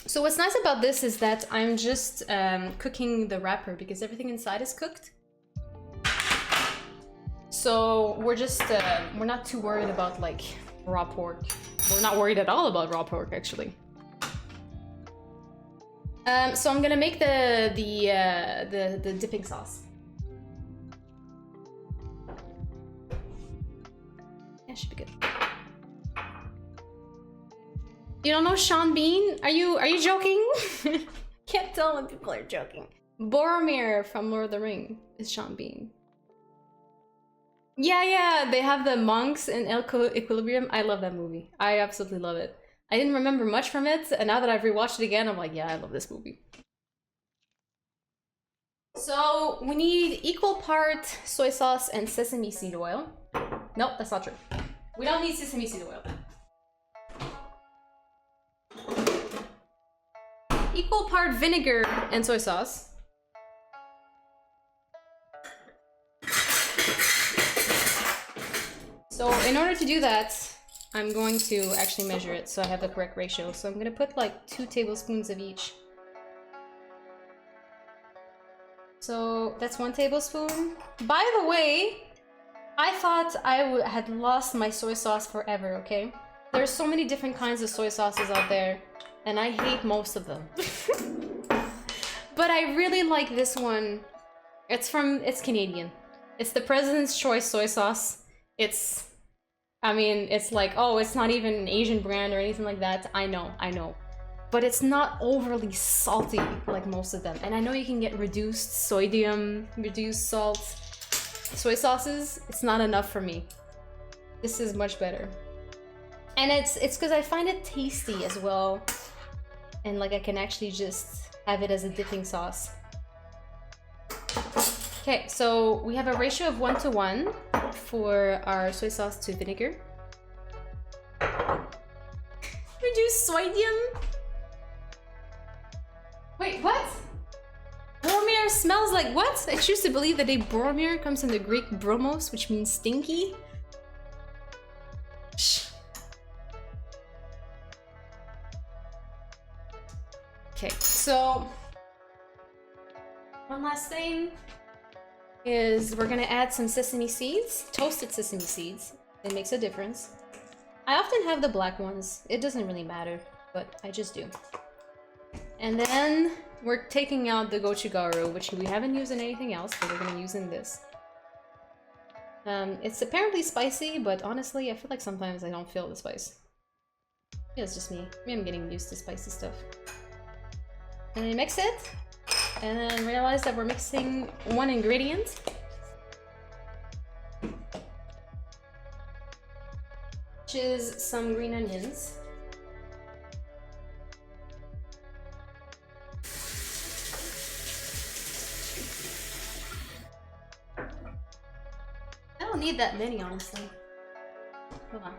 So what's nice about this is that I'm just cooking the wrapper because everything inside is cooked. So we're just, we're not too worried about like raw pork. We're not worried at all about raw pork actually. So I'm gonna make the dipping sauce. Yeah, should be good. You don't know Sean Bean? Are you joking? Can't tell when people are joking. Boromir from Lord of the Ring is Sean Bean. Yeah, they have the monks in Equilibrium. I love that movie. I absolutely love it. I didn't remember much from it, and now that I've rewatched it again, I'm like, yeah, I love this movie. So we need equal part soy sauce and sesame seed oil. Nope, that's not true. We don't need sesame seed oil. Equal part vinegar and soy sauce. So in order to do that, I'm going to actually measure it so I have the correct ratio. So I'm gonna put like 2 tablespoons of each. So that's 1 tablespoon. By the way, I thought I had lost my soy sauce forever, okay? There's so many different kinds of soy sauces out there, and I hate most of them. But I really like this one. It's Canadian. It's the President's Choice soy sauce. It's like, oh, it's not even an Asian brand or anything like that. I know. But it's not overly salty like most of them. And I know you can get reduced sodium, reduced salt soy sauces. It's not enough for me. This is much better. And it's because I find it tasty as well. And like I can actually just have it as a dipping sauce. Okay, so we have a ratio of 1:1 for our soy sauce to vinegar. Reduce sodium? Wait, what? Boromir smells like what? I choose to believe that a Boromir comes from the Greek bromos, which means stinky. Shh. Okay, so one last thing is we're gonna add some sesame seeds, toasted sesame seeds. It makes a difference. I often have the black ones. It doesn't really matter, but I just do. And then we're taking out the gochugaru, which we haven't used in anything else, but we're gonna use in this. It's apparently spicy, but honestly, I feel like sometimes I don't feel the spice. Yeah, it's just me. Maybe I'm getting used to spicy stuff. And then mix it, and then realize that we're mixing one ingredient. Which is some green onions. I don't need that many, honestly. Hold on.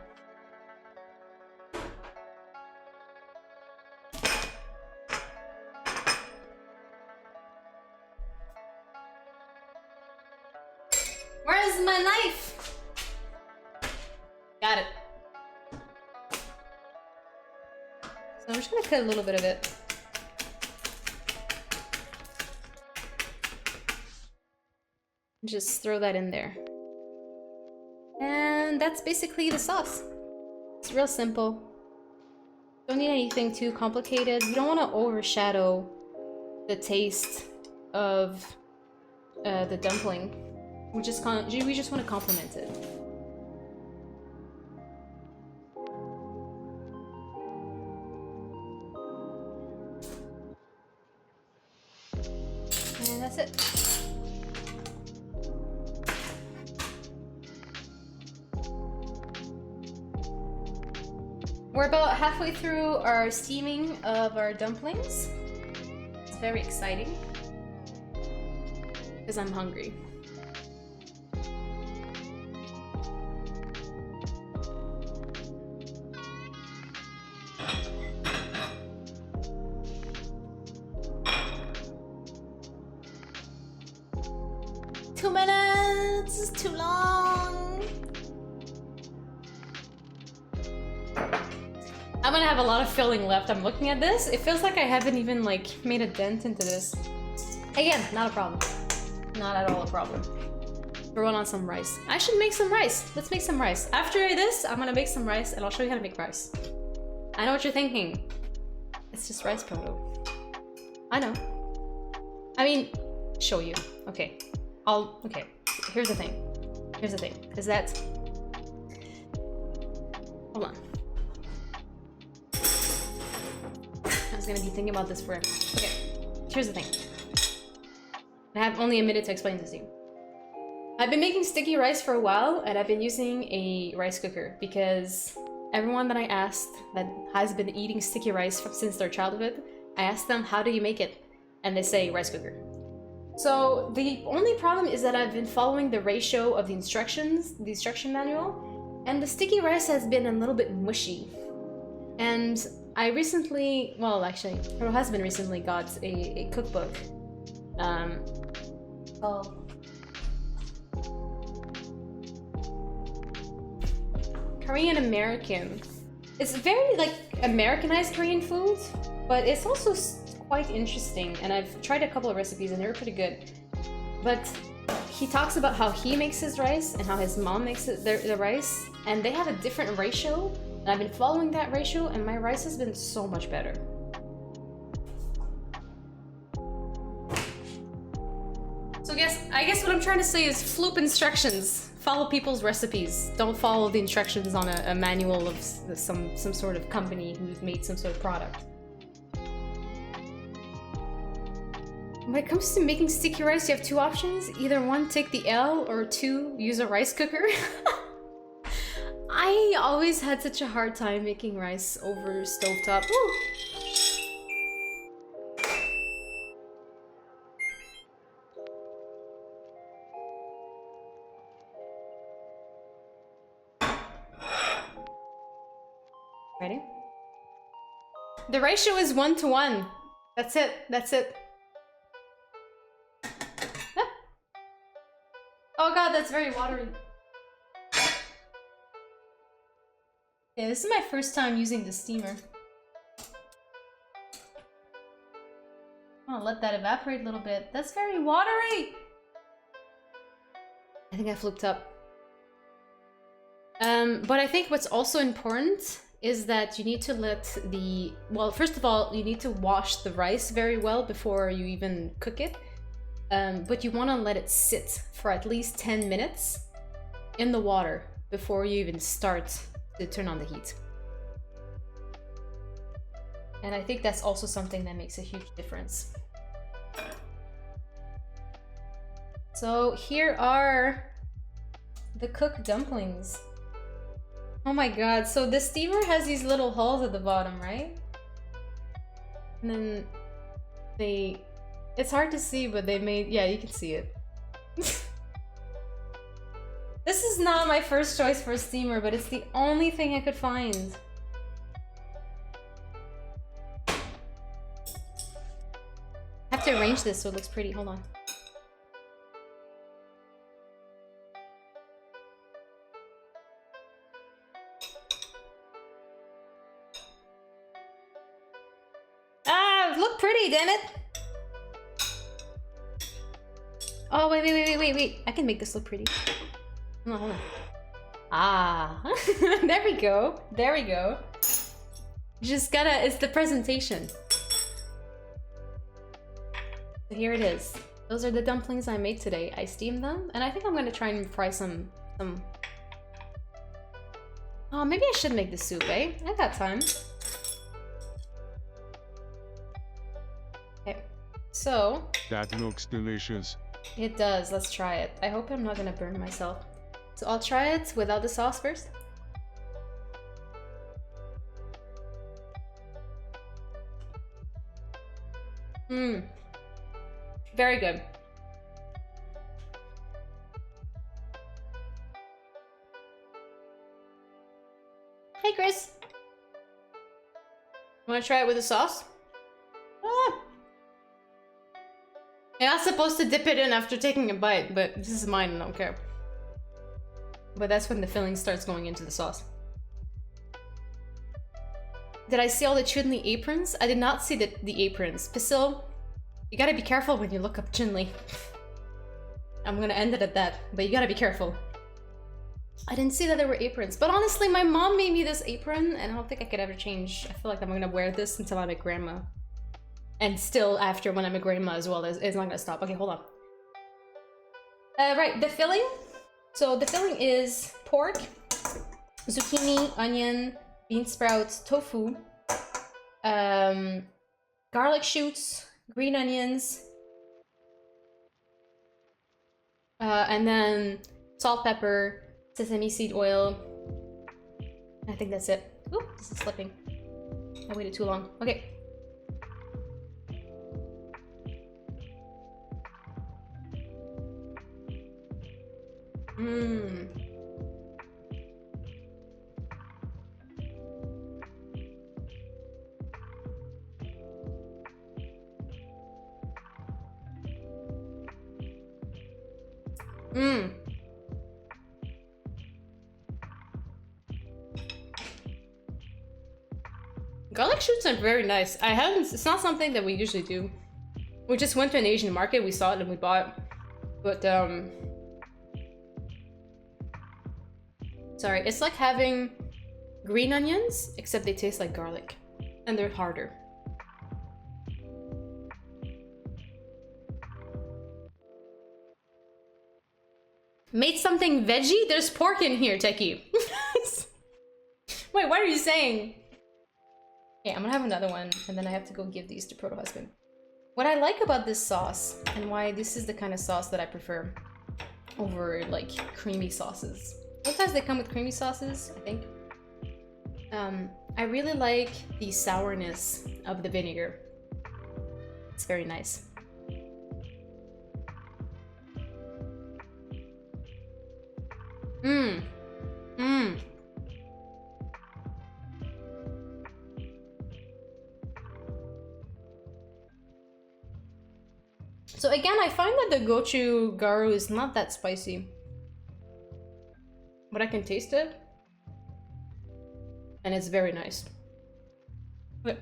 Where's my knife? Got it. So I'm just gonna cut a little bit of it. Just throw that in there. And that's basically the sauce. It's real simple. Don't need anything too complicated. You don't want to overshadow the taste of the dumpling. We just want to complement it. And that's it. We're about halfway through our steaming of our dumplings. It's very exciting because I'm hungry. Two minutes is too long. I'm gonna have a lot of filling left. I'm looking at this. It feels like I haven't even like made a dent into this. Again, not a problem. Not at all a problem. Throw on some rice. I should make some rice. Let's make some rice. After this, I'm gonna make some rice and I'll show you how to make rice. I know what you're thinking. It's just rice powder. I know. I mean, show you. Okay. Okay. Here's the thing. Here's the thing. Is that... Hold on. I was gonna be thinking about this for... Okay. Here's the thing. I have only a minute to explain this to you. I've been making sticky rice for a while, and I've been using a rice cooker because everyone that I asked that has been eating sticky rice since their childhood, I asked them, how do you make it? And they say rice cooker. So the only problem is that I've been following the ratio of the instructions, the instruction manual, and the sticky rice has been a little bit mushy. And I recently, well actually, her husband recently got a cookbook called Korean American. It's very like Americanized Korean food, but it's also quite interesting, and I've tried a couple of recipes and they were pretty good. But he talks about how he makes his rice and how his mom makes the rice, and they have a different ratio, and I've been following that ratio and my rice has been so much better. So I guess what I'm trying to say is floop instructions. Follow people's recipes. Don't follow the instructions on a manual of some sort of company who's made some sort of product. When it comes to making sticky rice, you have two options. Either one, take the L, or two, use a rice cooker. I always had such a hard time making rice over stovetop. Woo! Ready? The ratio is 1:1. That's it. That's it. Ah. Oh god, that's very watery. Yeah, this is my first time using the steamer. I'll let that evaporate a little bit. That's very watery! I think I flipped up. But I think what's also important is that you need to let the... Well, first of all, you need to wash the rice very well before you even cook it. But you want to let it sit for at least 10 minutes in the water before you even start to turn on the heat. And I think that's also something that makes a huge difference. So here are the cooked dumplings. Oh my god, so the steamer has these little holes at the bottom, right? And then it's hard to see, but they made, yeah, you can see it. This is not my first choice for a steamer, but it's the only thing I could find. I have to arrange this so it looks pretty, hold on. Look pretty, damn it! Oh, wait. I can make this look pretty. Hold on. Ah, there we go. Just gotta, it's the presentation. So here it is. Those are the dumplings I made today. I steamed them, and I think I'm gonna try and fry some... Oh, maybe I should make the soup, eh? I got time. Okay, so...
That looks delicious.
It does, let's try it. I hope I'm not gonna burn myself. So I'll try it without the sauce first. Mmm. Very good. Hey, Chris. Wanna try it with the sauce? Ah. You're not supposed to dip it in after taking a bite, but this is mine, I don't care. But that's when the filling starts going into the sauce. Did I see all the Chun-Li aprons? I did not see the aprons. Pisil, you gotta be careful when you look up Chun-Li. I'm gonna end it at that, but you gotta be careful. I didn't see that there were aprons, but honestly, my mom made me this apron, and I don't think I could ever change. I feel like I'm gonna wear this until I'm a grandma. And still after when I'm a grandma as well, it's not gonna stop. Okay, hold on. Right, the filling. So the filling is pork, zucchini, onion, bean sprouts, tofu, garlic shoots, green onions, and then salt, pepper, sesame seed oil. I think that's it. Ooh, this is slipping. I waited too long. Okay. Mmm. Mmm. Garlic shoots are very nice. It's not something that we usually do. We just went to an Asian market, we saw it and we bought. But, sorry, it's like having green onions, except they taste like garlic. And they're harder. Made something veggie? There's pork in here, Techie. Wait, what are you saying? Okay, I'm gonna have another one, and then I have to go give these to Proto Husband. What I like about this sauce, and why this is the kind of sauce that I prefer over, like, creamy sauces. Sometimes they come with creamy sauces, I think. I really like the sourness of the vinegar. It's very nice. Mmm. Mmm. So again, I find that the gochu garu is not that spicy. But I can taste it. And it's very nice. But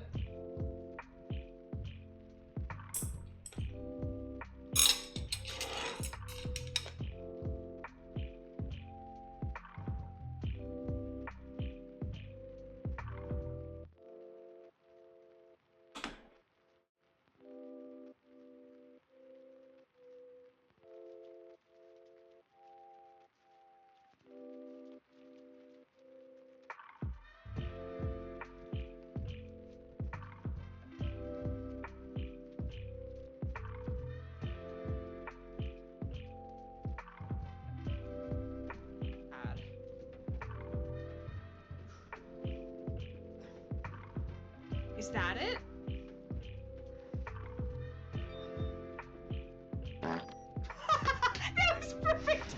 Is that it? That was perfect.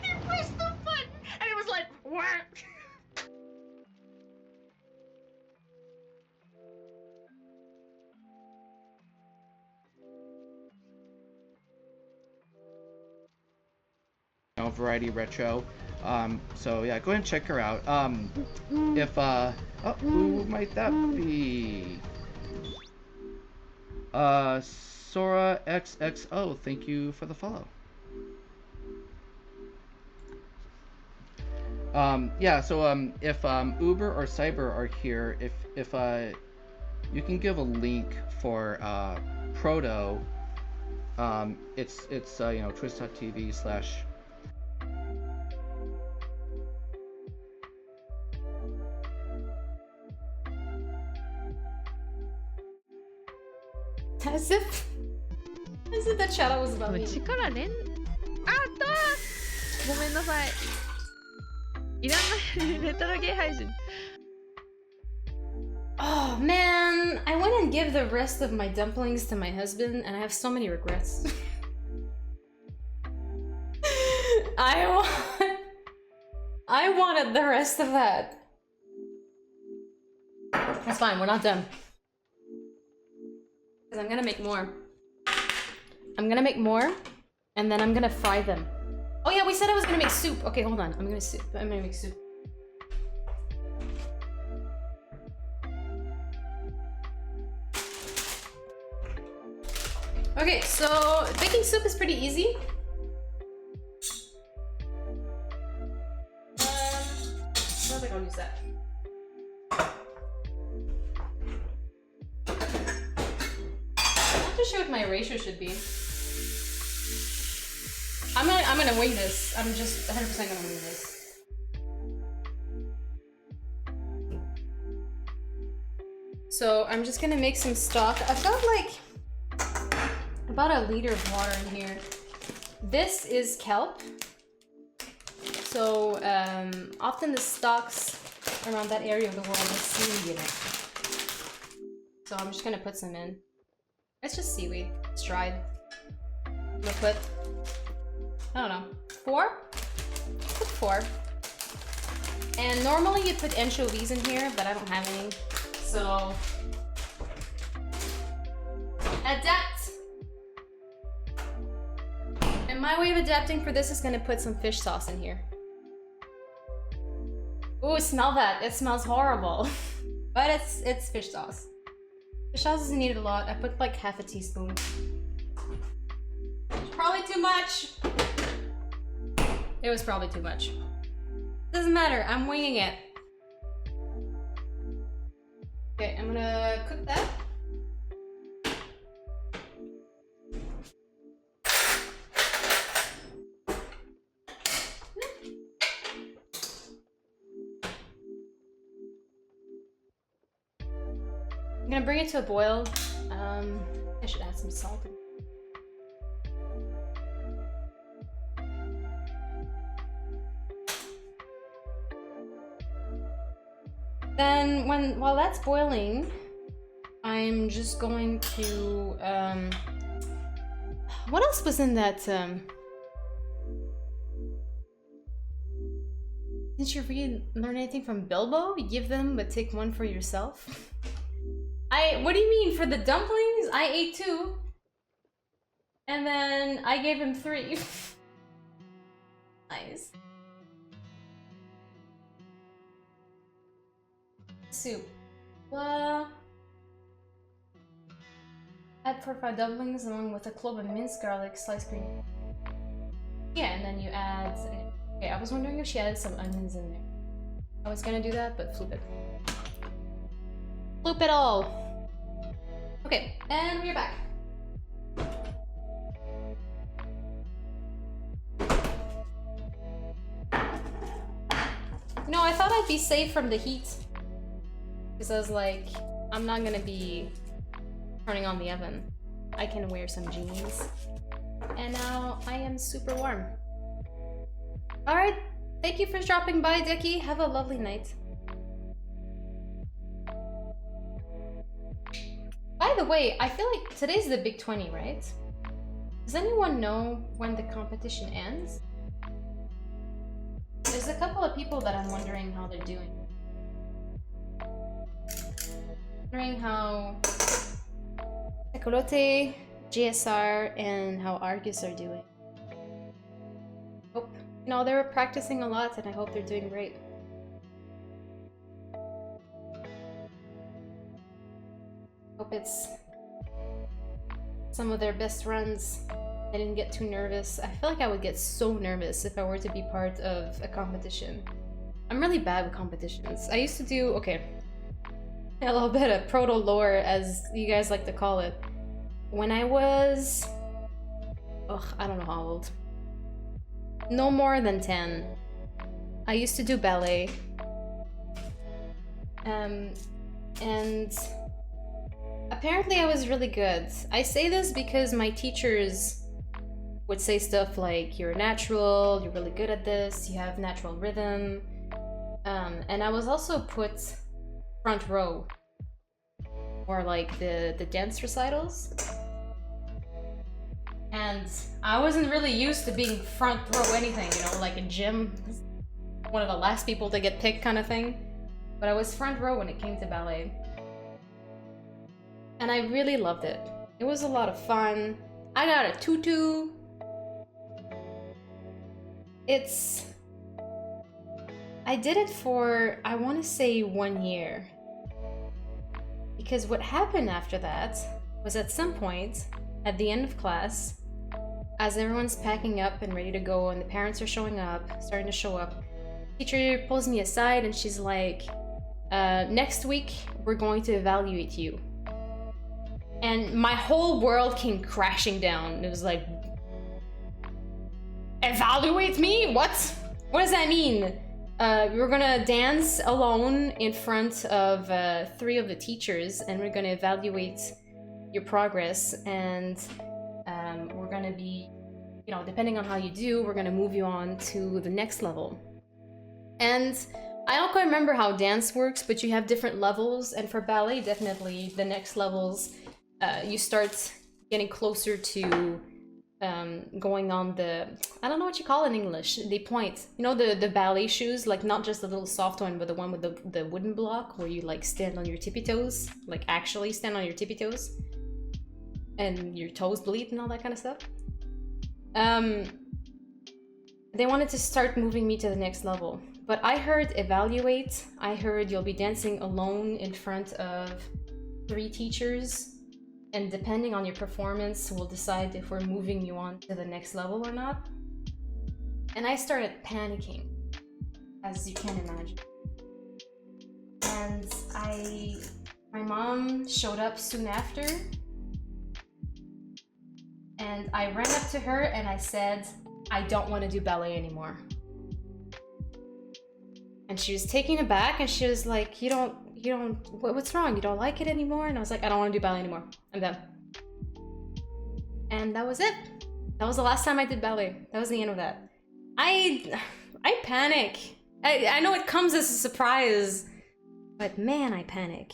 You pressed the button and it was like, what?
Variety Retro. So yeah, go ahead and check her out. If oh, who might that be? Sora XXO, thank you for the follow. Yeah, so if Uber or Cyber are here, if you can give a link for Proto, it's you know, twitch.tv/.
As if the channel was about me.
力ねん。あったー。ごめんなさい。いらないレトロゲー配信。
Oh man, I went and gave the rest of my dumplings to my husband, and I have so many regrets. I wanted the rest of that. That's fine, we're not done. Because I'm gonna make more. I'm gonna make more, and then I'm gonna fry them. Oh yeah, we said I was gonna make soup. Okay, hold on. I'm gonna make soup. Okay, so making soup is pretty easy. I don't think I'll use that. I'm not too sure what my ratio should be. I'm gonna wing this. I'm just 100% gonna wing this. So I'm just gonna make some stock. I've got like about a liter of water in here. This is kelp. So often the stocks around that area of the world have seaweed in it. So I'm just gonna put some in. It's just seaweed. It's dried. I'm gonna put, I don't know, 4? Put 4. And normally you put anchovies in here, but I don't have any. So adapt. And my way of adapting for this is gonna put some fish sauce in here. Ooh, smell that. It smells horrible. But it's fish sauce. Fish sauce isn't needed a lot. I put like half a teaspoon. Probably too much. It was probably too much. Doesn't matter, I'm winging it. Okay, I'm gonna cook that. I'm gonna bring it to a boil. I should add some salt. Then while that's boiling, I'm just going to what else was in that Didn't you learn anything from Bilbo? You give them but take one for yourself? What do you mean? For the dumplings, I ate 2. And then I gave him 3. Nice. Soup. Add 4 or 5 dumplings along with a clove of minced garlic, sliced green. Yeah, and then you add... Okay, I was wondering if she added some onions in there. I was gonna do that, but floop it. Floop it all! Okay, and we're back. No, I thought I'd be safe from the heat. Because I was like, I'm not gonna be turning on the oven. I can wear some jeans. And now I am super warm. Alright, thank you for dropping by, Dicky. Have a lovely night. By the way, I feel like today's the Big 20, right? Does anyone know when the competition ends? There's a couple of people that I'm wondering how they're doing. Wondering how Tecolote, GSR, and how Argus are doing. Hope, you know, they were practicing a lot and I hope they're doing great. Hope it's some of their best runs. I didn't get too nervous. I feel like I would get so nervous if I were to be part of a competition. I'm really bad with competitions. I used to do, okay, a little bit of proto lore, as you guys like to call it. When I was, I don't know how old. No more than 10. I used to do ballet. And apparently I was really good. I say this because my teachers would say stuff like, you're natural, you're really good at this, you have natural rhythm. And I was also put front row, or like the dance recitals. And I wasn't really used to being front row anything, you know, like a gym, one of the last people to get picked kind of thing. But I was front row when it came to ballet. And I really loved it. It was a lot of fun. I got a tutu. I did it for, I want to say 1 year. Because what happened after that was, at some point, at the end of class, as everyone's packing up and ready to go and the parents are starting to show up, teacher pulls me aside and she's like, next week we're going to evaluate you. And my whole world came crashing down. It was like, evaluate me? What? What does that mean? We're gonna dance alone in front of 3 of the teachers, and we're gonna evaluate your progress, and we're gonna be, you know, depending on how you do, we're gonna move you on to the next level. And I don't quite remember how dance works, but you have different levels, and for ballet, definitely the next levels, you start getting closer to going on the, I don't know what you call it in English, the point. You know, the ballet shoes, like not just the little soft one, but the one with the wooden block where you like stand on your tippy toes, like actually stand on your tippy toes and your toes bleed and all that kind of stuff. They wanted to start moving me to the next level, but I heard evaluate, I heard you'll be dancing alone in front of 3 teachers, and depending on your performance, we'll decide if we're moving you on to the next level or not. And I started panicking, as you can imagine. And my mom showed up soon after, and I ran up to her and I said, I don't want to do ballet anymore. And she was taken aback and she was like, what's wrong? You don't like it anymore? And I was like, I don't want to do ballet anymore. I'm done. And that was it. That was the last time I did ballet. That was the end of that. I panic. I know it comes as a surprise, but man, I panic.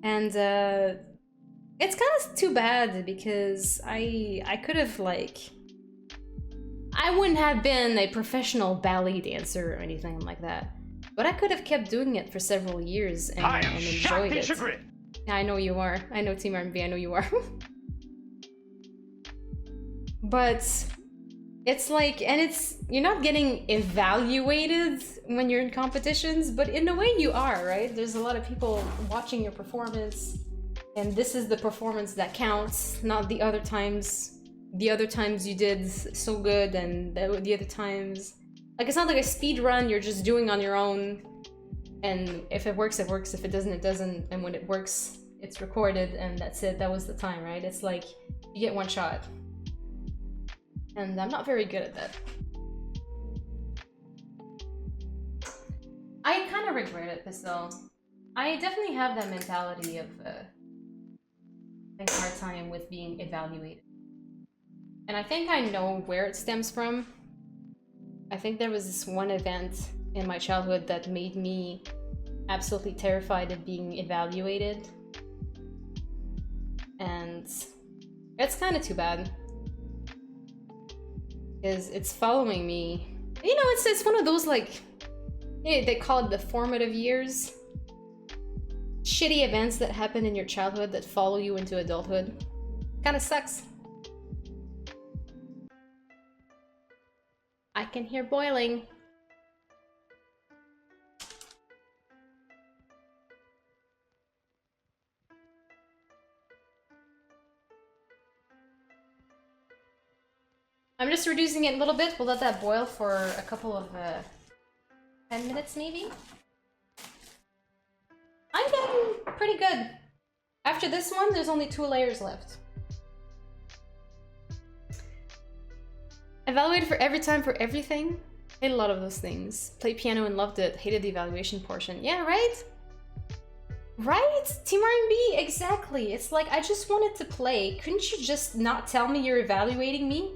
And it's kind of too bad because I could have I wouldn't have been a professional ballet dancer or anything like that. But I could have kept doing it for several years and enjoyed it. I know you are. I know Team RMB, I know you are. But it's like, and you're not getting evaluated when you're in competitions, but in a way you are, right? There's a lot of people watching your performance, and this is the performance that counts, not the other times. The other times you did so good, and the other times, like, it's not like a speed run you're just doing on your own, and if it works, it works, if it doesn't, it doesn't, and when it works, it's recorded, and that's it, that was the time, right? It's like, you get one shot. And I'm not very good at that. I kind of regret it, but still. I definitely have that mentality of having a hard time with being evaluated. And I think I know where it stems from. I think there was this one event in my childhood that made me absolutely terrified of being evaluated. And it's kind of too bad. Because it's following me. You know, it's one of those, like, they call it the formative years. Shitty events that happen in your childhood that follow you into adulthood. Kind of sucks. I can hear boiling. just reducing it a little bit. We'll let that boil for a couple of 10 minutes maybe. I'm getting pretty good. After this one, there's only 2 layers left. Evaluated for every time for everything. Hate a lot of those things. Played piano and loved it. Hated the evaluation portion. Yeah, right? Right? Team R&B, exactly. It's like, I just wanted to play. Couldn't you just not tell me you're evaluating me?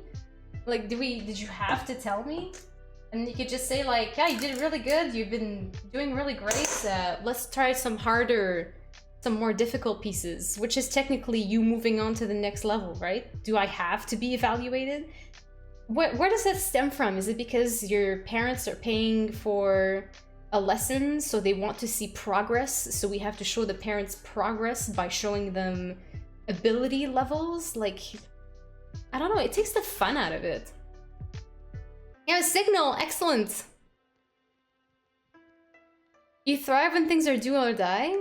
Like, did you have to tell me? And you could just say like, yeah, you did really good. You've been doing really great. Let's try some harder, some more difficult pieces, which is technically you moving on to the next level, right? Do I have to be evaluated? Where does that stem from? Is it because your parents are paying for a lesson, so they want to see progress, so we have to show the parents progress by showing them ability levels? Like, I don't know, it takes the fun out of it. Yeah, Signal, excellent! You thrive when things are do or die?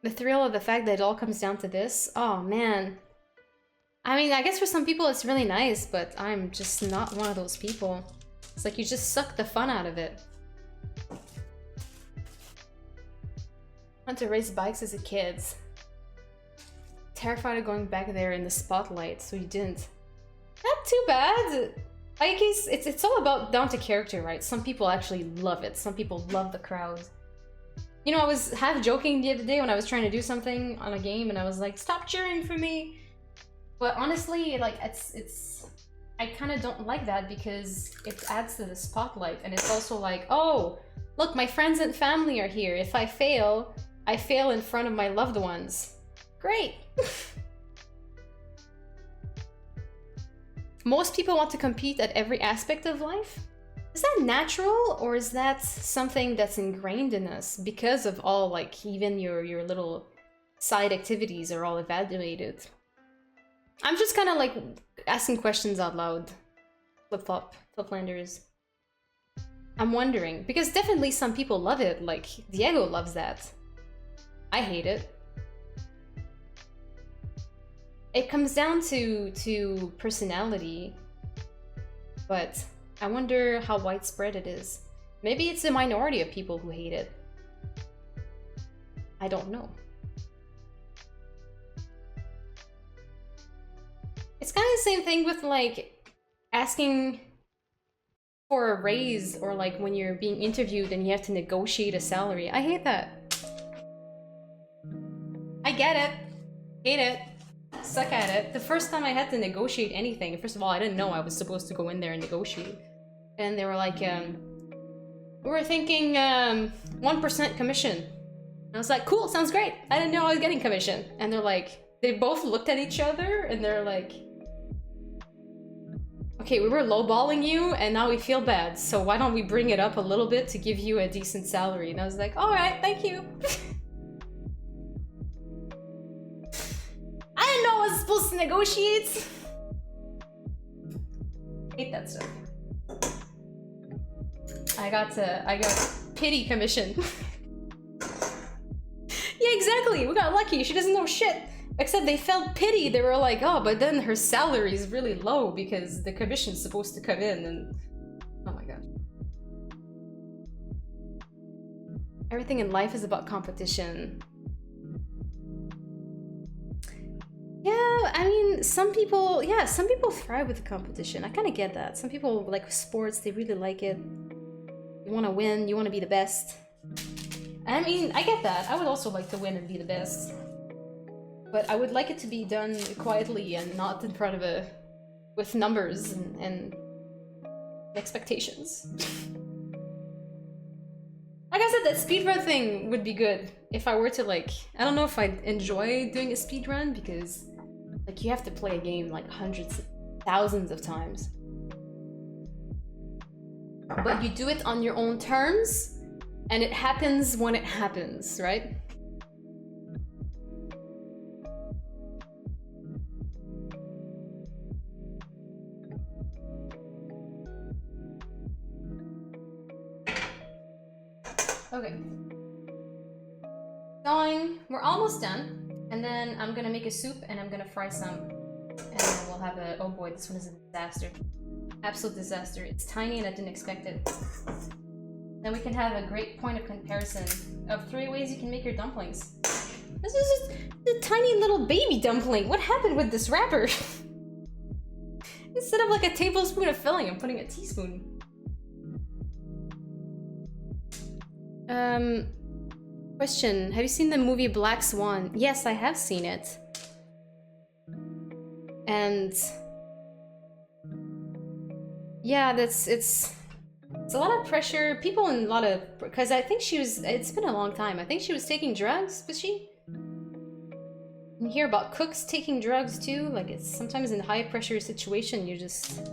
The thrill of the fact that it all comes down to this? Oh man. I mean, I guess for some people it's really nice, but I'm just not one of those people. It's like you just suck the fun out of it. Want to race bikes as a kid. Terrified of going back there in the spotlight, so you didn't. Not too bad. I guess it's all about down to character, right? Some people actually love it. Some people love the crowd. You know, I was half joking the other day when I was trying to do something on a game, and I was like, "Stop cheering for me!" But honestly, like, I kind of don't like that because it adds to the spotlight, and it's also like, oh, look, my friends and family are here. If I fail in front of my loved ones. Great! Most people want to compete at every aspect of life. Is that natural, or is that something that's ingrained in us because of all, like, even your little side activities are all evaluated? I'm just kind of like asking questions out loud. Fliplanders. I'm wondering, because definitely some people love it, like Diego loves that. I hate it. It comes down to personality, but I wonder how widespread it is. Maybe it's a minority of people who hate it. I don't know. It's kind of the same thing with like asking for a raise, or like when you're being interviewed and you have to negotiate a salary. I hate that. I get it. Hate it. Suck at it. The first time I had to negotiate anything, first of all, I didn't know I was supposed to go in there and negotiate. And they were like, we were thinking 1% commission. And I was like, cool, sounds great. I didn't know I was getting commission. And they're like, they both looked at each other and they're like, okay, we were lowballing you and now we feel bad, so why don't we bring it up a little bit to give you a decent salary? And I was like, alright, thank you. I didn't know I was supposed to negotiate. Hate that stuff. I got pity commission. Yeah, exactly, we got lucky, she doesn't know shit. Except they felt pity. They were like, oh, but then her salary is really low because the commission's supposed to come in, and oh my god. Everything in life is about competition. Yeah, I mean, some people thrive with the competition. I kind of get that. Some people like sports, they really like it. You want to win, you want to be the best. I mean, I get that. I would also like to win and be the best. But I would like it to be done quietly and not in front of with numbers and expectations. Like I said, that speedrun thing would be good if I were to like, I don't know if I'd enjoy doing a speedrun because like you have to play a game like hundreds, thousands of times. But you do it on your own terms and it happens when it happens, right? Okay. Going. We're almost done. And then I'm gonna make a soup and I'm gonna fry some. And then we'll have a... Oh boy, this one is a disaster. Absolute disaster. It's tiny and I didn't expect it. Then we can have a great point of comparison of 3 ways you can make your dumplings. This is just a tiny little baby dumpling. What happened with this wrapper? Instead of like a tablespoon of filling, I'm putting a teaspoon. Question. Have you seen the movie Black Swan? Yes, I have seen it. And... yeah, it's a lot of pressure. People in a lot of... because I think she was... it's been a long time. I think she was taking drugs, was she? You hear about cooks taking drugs too. Like, it's sometimes in a high pressure situation, you're just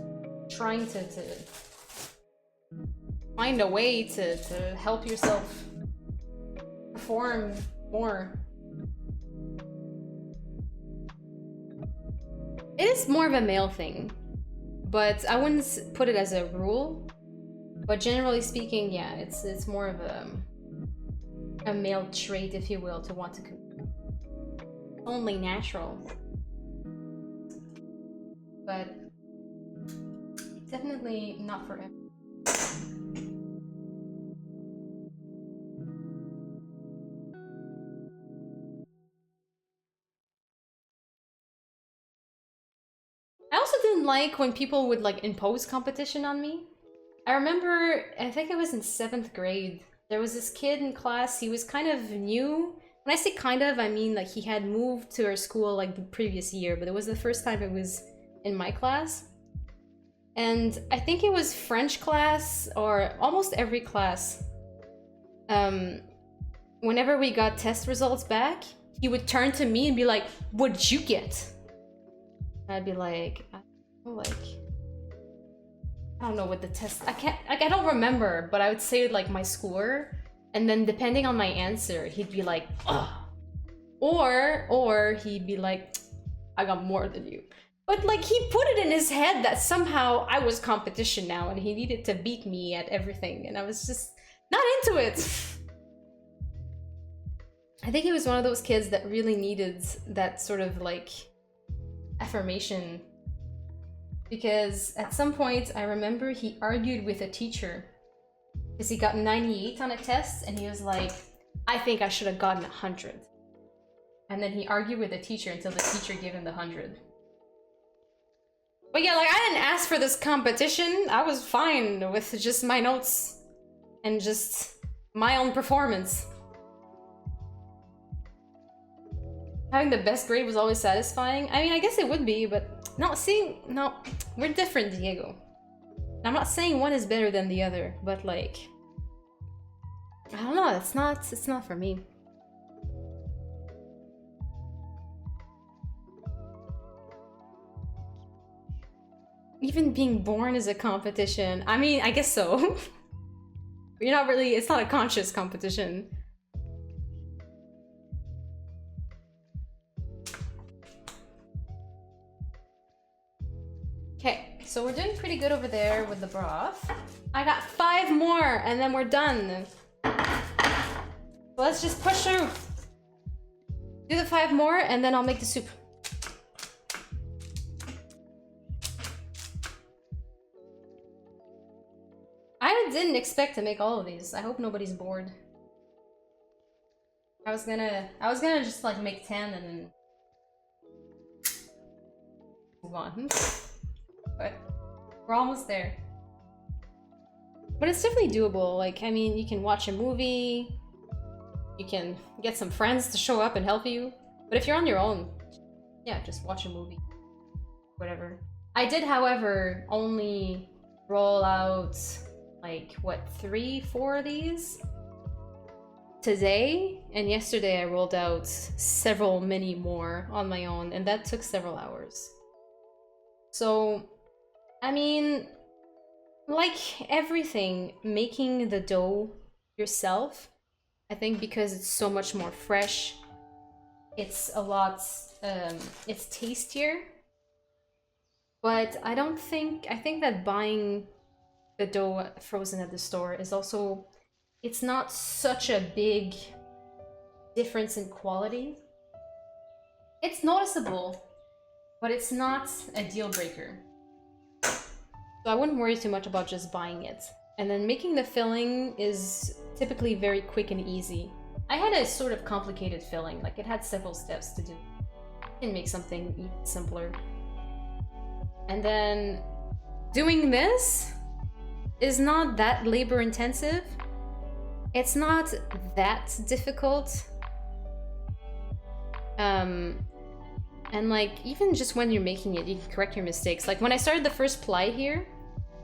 trying to find a way to help yourself perform more. It is more of a male thing, but I wouldn't put it as a rule. But generally speaking, yeah, it's more of a male trait, if you will, to want to cook. Only natural, but definitely not for everyone. I also didn't like when people would like impose competition on me. I remember, I think I was in 7th grade. There was this kid in class, he was kind of new. When I say kind of, I mean like he had moved to our school like the previous year, but it was the first time it was in my class. And I think it was French class, or almost every class. Whenever we got test results back, he would turn to me and be like, "What did you get?" I'd be like, I don't know what the test... I don't remember, but I would say like my score, and then depending on my answer, he'd be like, "Ugh." Or he'd be like, "I got more than you." But like he put it in his head that somehow I was competition now and he needed to beat me at everything, and I was just not into it. I think he was one of those kids that really needed that sort of like affirmation, because at some point I remember he argued with a teacher because he got 98 on a test and he was like, "I think I should have gotten 100." And then he argued with the teacher until the teacher gave him the 100. But yeah, like I didn't ask for this competition. I was fine with just my notes and just my own performance. Having the best grade was always satisfying. I mean, I guess it would be, but no, see, no, we're different, Diego. I'm not saying one is better than the other, but like, I don't know, it's not for me. Even being born is a competition. I mean, I guess so. You're not really, it's not a conscious competition. Okay, so we're doing pretty good over there with the broth. I got 5 more and then we're done. Let's just push through. Do the 5 more and then I'll make the soup. I didn't expect to make all of these. I hope nobody's bored. I was gonna just like make 10 and then move on. But we're almost there. But it's definitely doable. Like, I mean, you can watch a movie, you can get some friends to show up and help you. But if you're on your own, yeah, just watch a movie. Whatever. I did, however, only roll out like, what, 3-4 of these today, and yesterday I rolled out several many more on my own, and that took several hours. So, I mean, like everything, making the dough yourself, I think because it's so much more fresh, it's a lot, it's tastier. But I think that buying the dough frozen at the store is also, it's not such a big difference in quality. It's noticeable, but it's not a deal breaker. So I wouldn't worry too much about just buying it. And then making the filling is typically very quick and easy. I had a sort of complicated filling, like it had several steps to do. I can make something even simpler. And then doing this is not that labor intensive. It's not that difficult. And like, even just when you're making it, you can correct your mistakes. Like when I started the first ply here,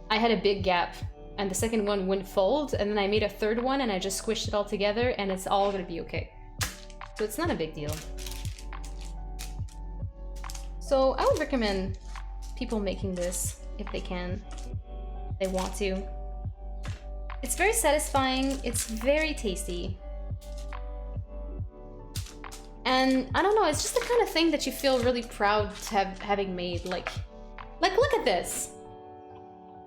I had a big gap and the second one wouldn't fold, and then I made a third one and I just squished it all together and it's all gonna be okay. So it's not a big deal. So I would recommend people making this if they can, if they want to. It's very satisfying, it's very tasty. And I don't know, it's just the kind of thing that you feel really proud to having made. Like look at this.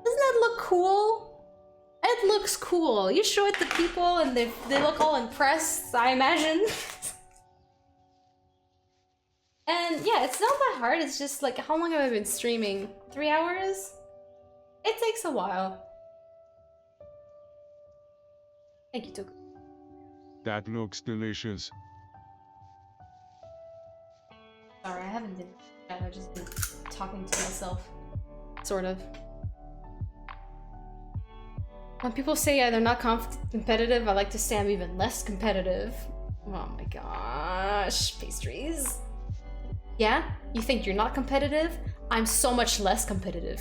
Doesn't that look cool? It looks cool. You show it to people and they look all impressed, I imagine. And yeah, it's not that hard. It's just like, how long have I been streaming? 3 hours? It takes a while. Thank you, Toku.
That looks delicious.
Sorry, I haven't been. I've just been talking to myself. Sort of. When people say they're not competitive, I like to say I'm even less competitive. Oh my gosh, pastries. Yeah? You think you're not competitive? I'm so much less competitive.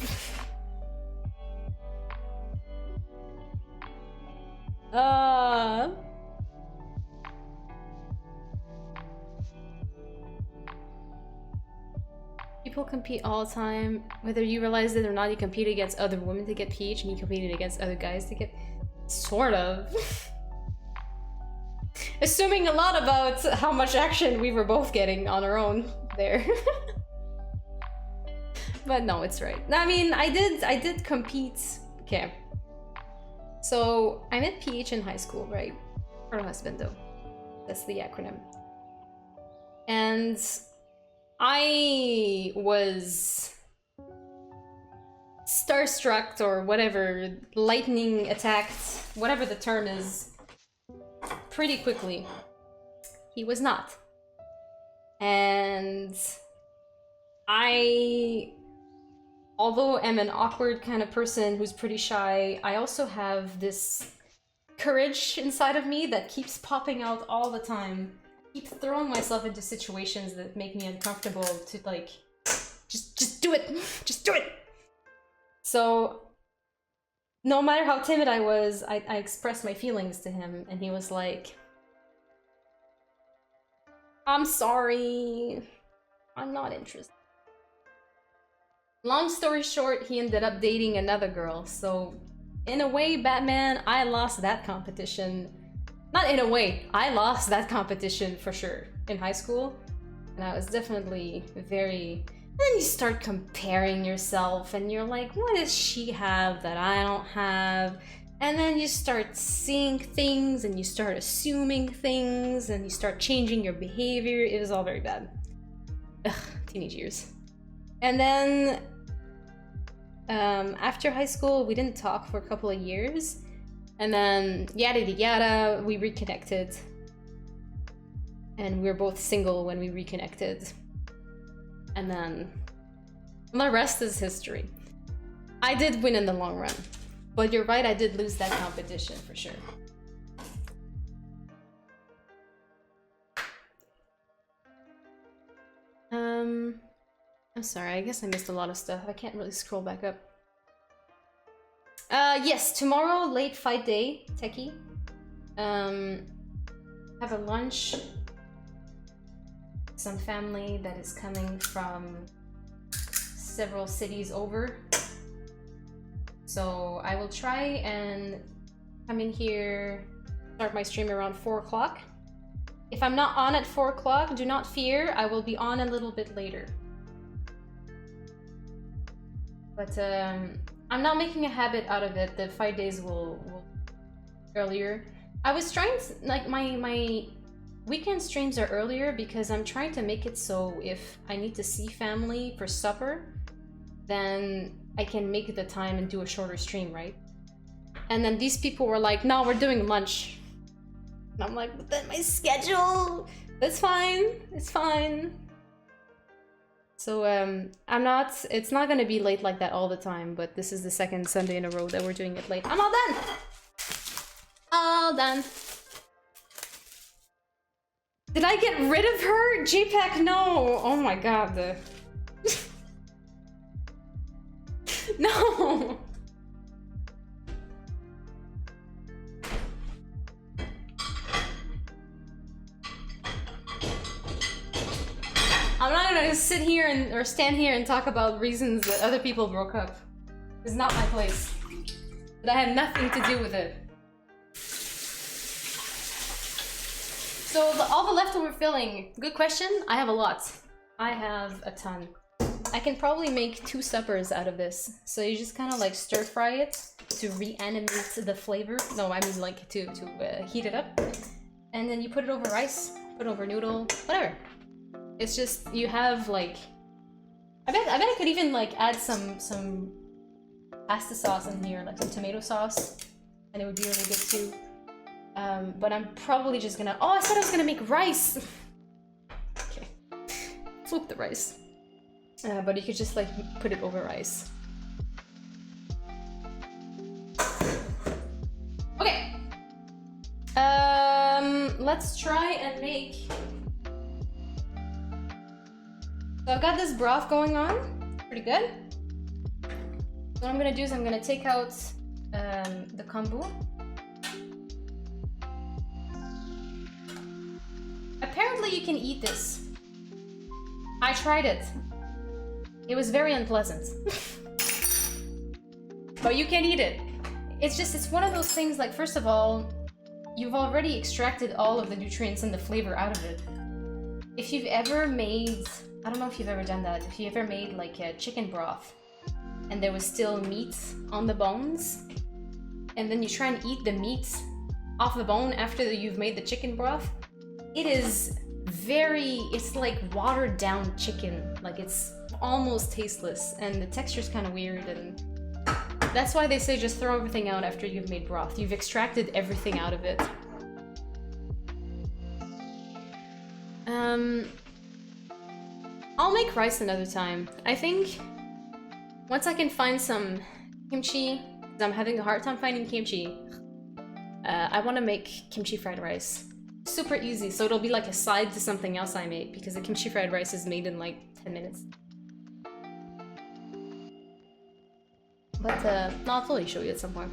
People compete all the time. Whether you realize it or not, you compete against other women to get peach, and you competed against other guys to get... Sort of. Assuming a lot about how much action we were both getting on our own there. But no, it's right. I mean, I did compete. Okay. So I met PH in high school, right? Her husband, though. That's the acronym. And I was starstruck or whatever, lightning attacked, whatever the term is, pretty quickly. He was not. And I, although am an awkward kind of person who's pretty shy, I also have this courage inside of me that keeps popping out all the time. I keep throwing myself into situations that make me uncomfortable to like, just do it, just do it. So no matter how timid I was, I expressed my feelings to him, and he was like, I'm sorry, I'm not interested. Long story short, he ended up dating another girl, so in a way, Batman, I lost that competition. Not in a way, I lost that competition for sure in high school, and I was definitely very... Then you start comparing yourself, and you're like, what does she have that I don't have? And then you start seeing things, and you start assuming things, and you start changing your behavior. It was all very bad. Ugh, teenage years. And then, after high school, we didn't talk for a couple of years. And then, yada yada yada, we reconnected. And we were both single when we reconnected. And then the rest is history. I did win in the long run, but you're right, I did lose that competition for sure. I'm sorry, I guess I missed a lot of stuff. I can't really scroll back up. Yes, tomorrow, late fight day, techie. Have a lunch. Some family that is coming from several cities over. So I will try and come in here, start my stream around 4 o'clock. If I'm not on at 4 o'clock, do not fear, I will be on a little bit later. But I'm not making a habit out of it. The 5 days will earlier. I was trying to, like, my weekend streams are earlier because I'm trying to make it so if I need to see family for supper, then I can make the time and do a shorter stream, right? And then these people were like, no, we're doing lunch. And I'm like, but then my schedule, that's fine, it's fine. So it's not gonna be late like that all the time, but this is the second Sunday in a row that we're doing it late. I'm all done! All done. Did I get rid of her? JPEG, no! Oh my god. No! I'm not gonna sit here or stand here and talk about reasons that other people broke up. It's not my place. But I had nothing to do with it. So all the leftover filling, good question. I have a lot. I have a ton. I can probably make 2 suppers out of this. So you just kind of like stir fry it to reanimate the flavor. No, I mean like to heat it up. And then you put it over rice, put it over noodle, whatever. It's just, you have like, I bet I could even like add some pasta sauce in here, like some tomato sauce, and it would be really good too. But I'm probably just gonna, oh, I said I was gonna make rice! Okay, flip the rice. But you could just like put it over rice. Okay. Let's try and make. So I've got this broth going on, pretty good. So what I'm gonna do is I'm gonna take out the kombu. Apparently you can eat this. I tried it. It was very unpleasant. But you can eat it. It's one of those things like, first of all, you've already extracted all of the nutrients and the flavor out of it. If you've ever made, I don't know if you've ever done that, if you ever made like a chicken broth and there was still meat on the bones, and then you try and eat the meat off the bone after you've made the chicken broth, it's like watered down chicken. Like it's almost tasteless and the texture's kind of weird, and that's why they say just throw everything out after you've made broth. You've extracted everything out of it. I'll make rice another time. I think once I can find some kimchi, because I'm having a hard time finding kimchi, I want to make kimchi fried rice. Super easy, so it'll be like a side to something else I made, because the kimchi fried rice is made in like 10 minutes. But no, I'll totally show you at some point.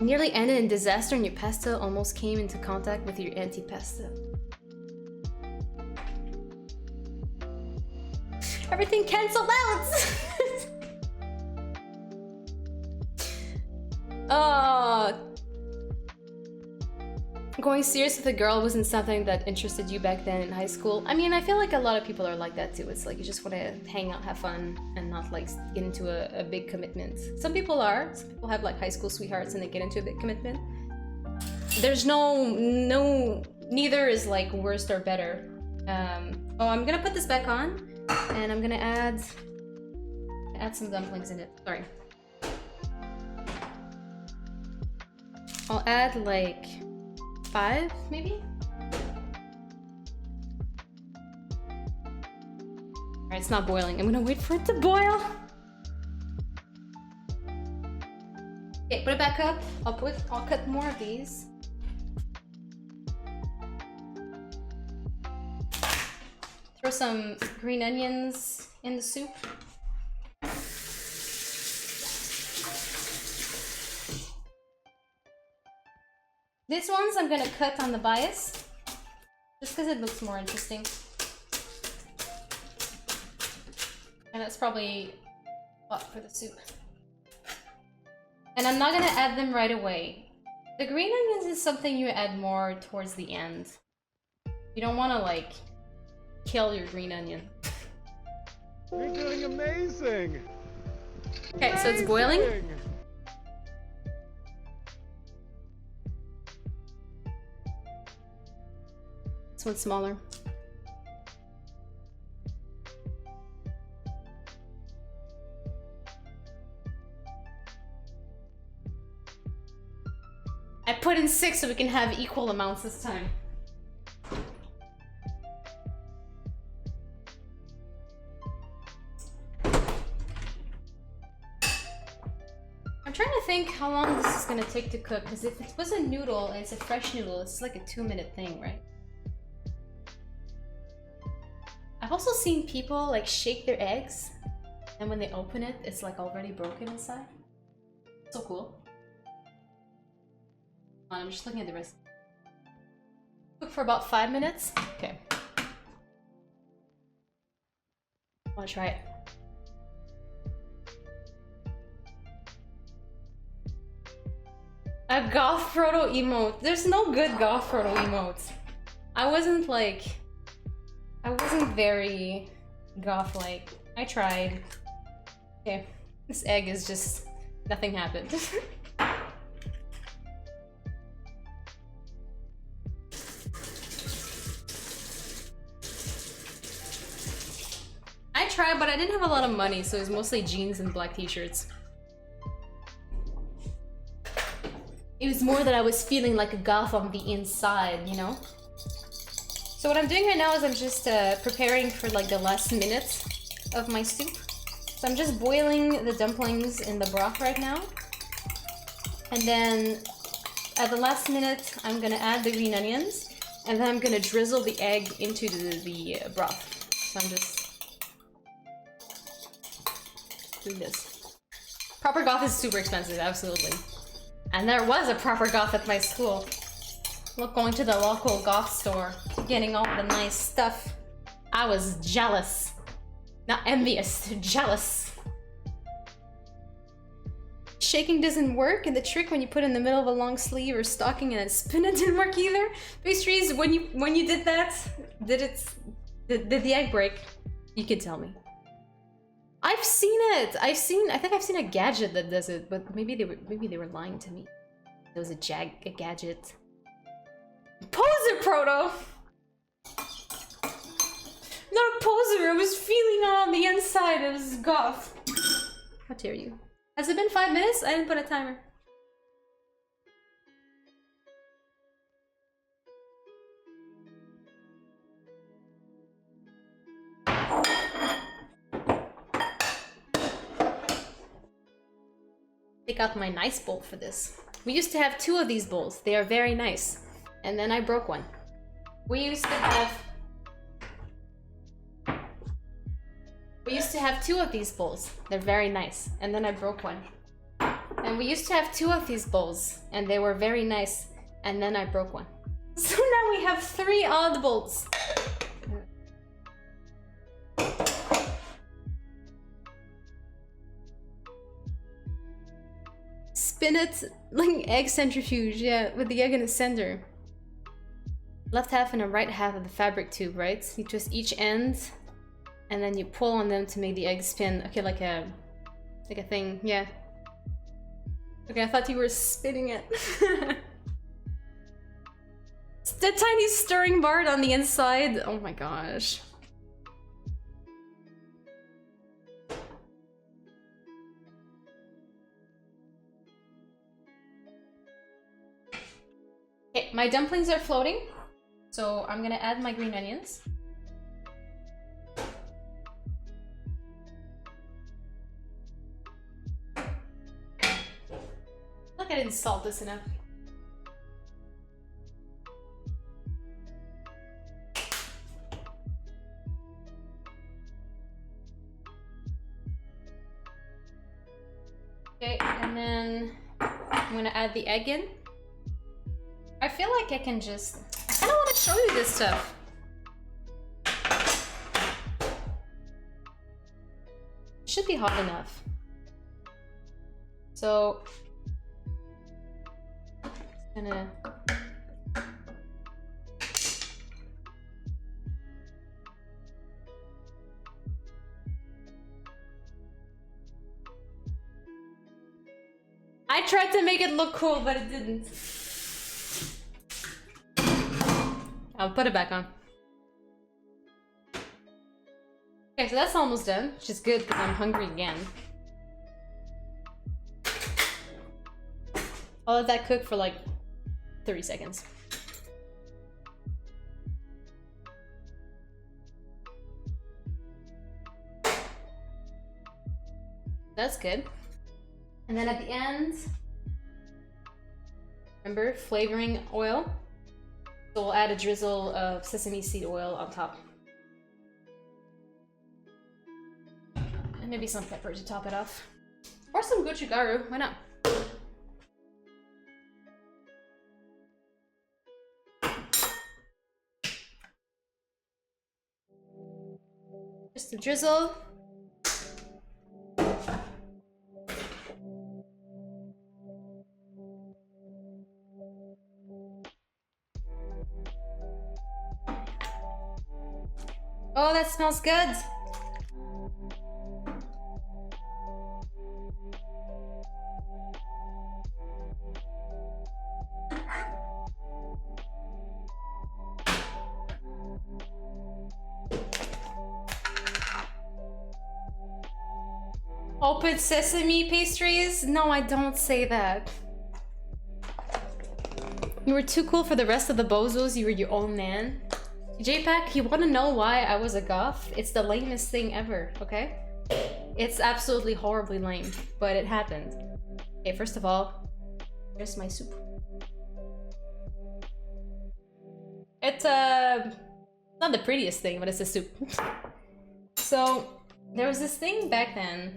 Nearly ended in disaster and your pasta almost came into contact with your antipasta. Everything canceled out! Going serious with a girl wasn't something that interested you back then in high school. I mean, I feel like a lot of people are like that too. It's like you just want to hang out, have fun, and not like get into a big commitment. Some people are. Some people have like high school sweethearts and they get into a big commitment. There's neither is like worse or better. Oh, I'm gonna put this back on, and I'm gonna add some dumplings in it. Sorry. I'll add like 5, maybe? Alright, it's not boiling. I'm gonna wait for it to boil. Okay, put it back up. I'll cut more of these. Throw some green onions in the soup. These ones I'm gonna cut on the bias, just because it looks more interesting. And that's probably a lot for the soup. And I'm not gonna add them right away. The green onions is something you add more towards the end. You don't wanna like kill your green onion.
You're doing amazing!
Okay, so it's boiling. This one's smaller. I put in 6 so we can have equal amounts this time. I'm trying to think how long this is gonna take to cook, because if it was a noodle and it's a fresh noodle, it's like a 2-minute thing, right? I've also seen people like shake their eggs, and when they open it, it's like already broken inside. So cool. I'm just looking at the recipe. Cook for about 5 minutes. Okay. I wanna try it. A goth proto emote. There's no good goth proto emotes. I wasn't very goth-like. I tried. Okay. This egg is just... nothing happened. I tried, but I didn't have a lot of money, so it was mostly jeans and black t-shirts. It was more that I was feeling like a goth on the inside, you know? So what I'm doing right now is I'm just preparing for like the last minutes of my soup. So I'm just boiling the dumplings in the broth right now. And then at the last minute, I'm gonna add the green onions. And then I'm gonna drizzle the egg into the broth. So I'm just doing this. Proper goth is super expensive, absolutely. And there was a proper goth at my school. Look, going to the local goth store, getting all the nice stuff. I was jealous. Not envious, jealous. Shaking doesn't work, and the trick when you put it in the middle of a long sleeve or stocking and then spin it didn't work either. Pastries, when you did that, did the egg break? You can tell me. I've seen it. I think I've seen a gadget that does it, but maybe they were lying to me. There was a gadget. Poser proto. Not a poser. I was feeling it on the inside. It was goth. How dare you? Has it been 5 minutes? I didn't put a timer. Take out my nice bowl for this. We used to have 2 of these bowls. They are very nice. And then I broke one. We used to have 2 of these bowls. They're very nice. And then I broke one. And we used to have 2 of these bowls. And they were very nice. And then I broke one. So now we have 3 odd bowls. Spin it like egg centrifuge, yeah, with the egg in the center. Left half and the right half of the fabric tube, right? You twist each end, and then you pull on them to make the egg spin. Okay, like a thing, yeah. Okay, I thought you were spinning it. It's the tiny stirring bar on the inside. Oh my gosh. Okay, my dumplings are floating, so I'm gonna add my green onions. I feel like I didn't salt this enough. Okay, and then I'm gonna add the egg in. I feel like I can just... I kinda wanna show you this stuff. Should be hot enough. So... I'm gonna... I tried to make it look cool, but it didn't. I'll put it back on. Okay, so that's almost done, which is good because I'm hungry again. I'll let that cook for like 30 seconds. That's good. And then at the end, remember, flavoring oil. So we'll add a drizzle of sesame seed oil on top. And maybe some pepper to top it off. Or some gochugaru, why not? Just a drizzle. Oh, that smells good. Open sesame pastries? No, I don't say that. You were too cool for the rest of the bozos. You were your own man. JPack, you want to know why I was a goth? It's the lamest thing ever, okay? It's absolutely horribly lame, but it happened. Okay, first of all, here's my soup. It's not the prettiest thing, but it's a soup. So, there was this thing back then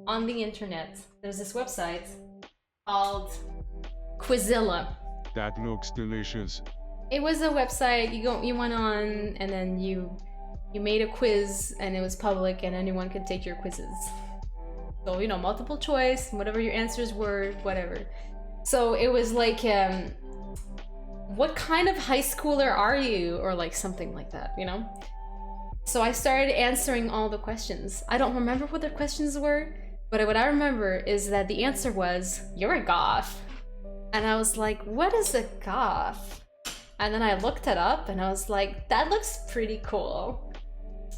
on the internet. There's this website called Quizilla.
That looks delicious.
It was a website you went on and then you made a quiz and it was public and anyone could take your quizzes. So, you know, multiple choice, whatever your answers were, whatever. So it was like, what kind of high schooler are you? Or like something like that, you know? So I started answering all the questions. I don't remember what the questions were, but what I remember is that the answer was, you're a goth. And I was like, what is a goth? And then I looked it up and I was like, that looks pretty cool.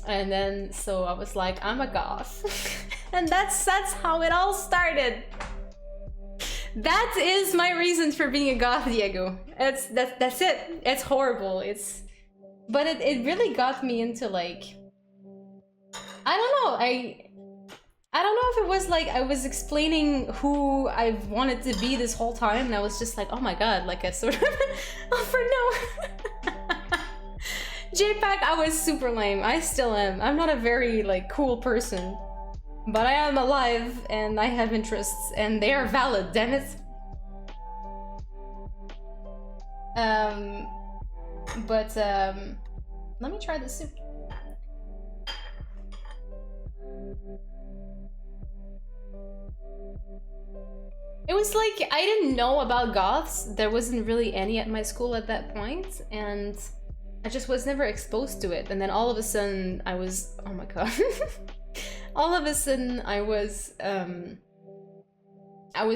And then, so I was like, I'm a goth. And that's how it all started. That is my reason for being a goth, Diego. That's it. It's horrible. But it really got me into like, I don't know. I don't know if it was like I was explaining who I wanted to be this whole time, and I was just like, oh my god, like a sort of oh for no. JPack, I was super lame. I still am. I'm not a very like cool person, but I am alive and I have interests, and they are valid. Damn it. Let me try the soup. It was like, I didn't know about goths. There wasn't really any at my school at that point, and I just was never exposed to it. And then all of a sudden I was, oh my god. All of a sudden I was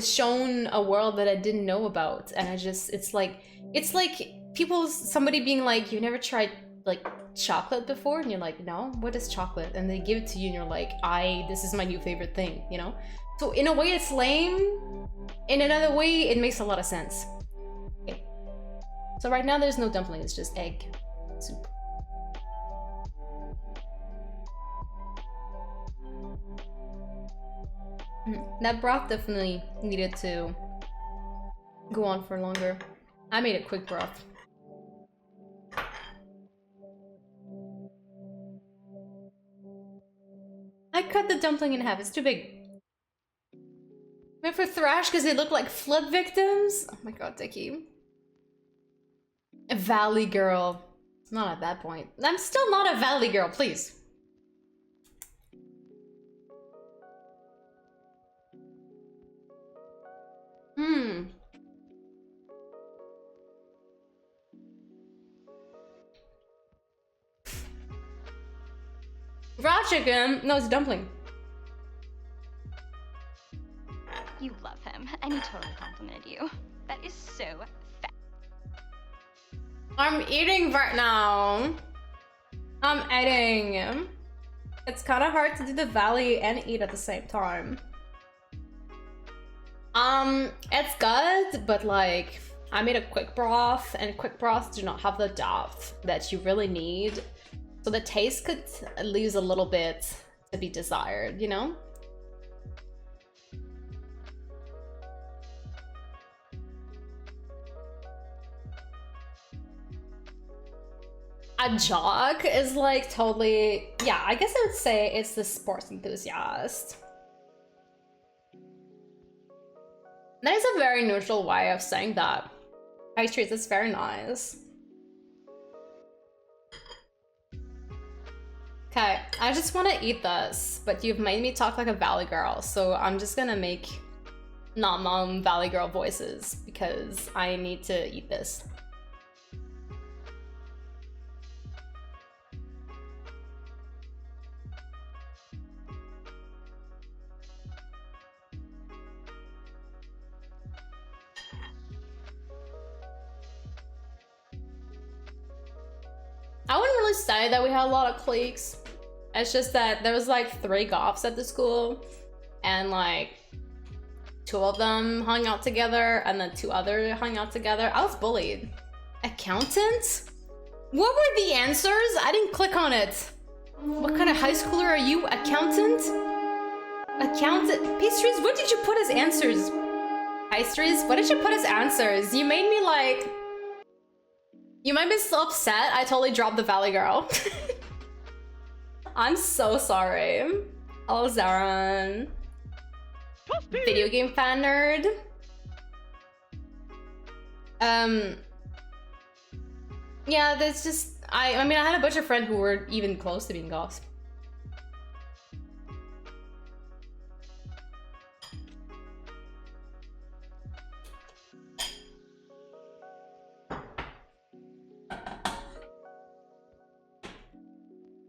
shown a world that I didn't know about, and it's like somebody being like, you never tried like chocolate before? And you're like, no, what is chocolate? And they give it to you and you're like, this is my new favorite thing, you know? So in a way it's lame, in another way it makes a lot of sense. Okay. So right now there's no dumpling, it's just egg soup. That broth definitely needed to go on for longer. I made a quick broth. I cut the dumpling in half, it's too big. Went for thrash because they look like flood victims? Oh my god, Dickie. A valley girl. Not at that point. I'm still not a valley girl, please. Raw chicken? No, it's a dumpling.
You love him, and he totally complimented you. That is so fat.
I'm eating right now. I'm eating. It's kind of hard to do the valley and eat at the same time. It's good, but like, I made a quick broth, and quick broths do not have the depth that you really need. So the taste could leave a little bit to be desired, you know? A jog is like totally, yeah, I guess I would say it's the sports enthusiast. That is a very neutral way of saying that. High streets is very nice. Okay, I just want to eat this, but you've made me talk like a valley girl, so I'm just gonna make non-mom valley girl voices because I need to eat this. I wouldn't really say that we had a lot of cliques. It's just that there was like 3 goths at the school, and like 2 of them hung out together, and then 2 others hung out together. I was bullied. Accountant? What were the answers? I didn't click on it. What kind of high schooler are you? Accountant? Accountant? Pastries? What did you put as answers? Pastries? What did you put as answers? You made me like... You might be so upset I totally dropped the Valley Girl. I'm so sorry. Oh, Zaran. Video game fan nerd. Yeah, there's just... I mean, I had a bunch of friends who were even close to being goths.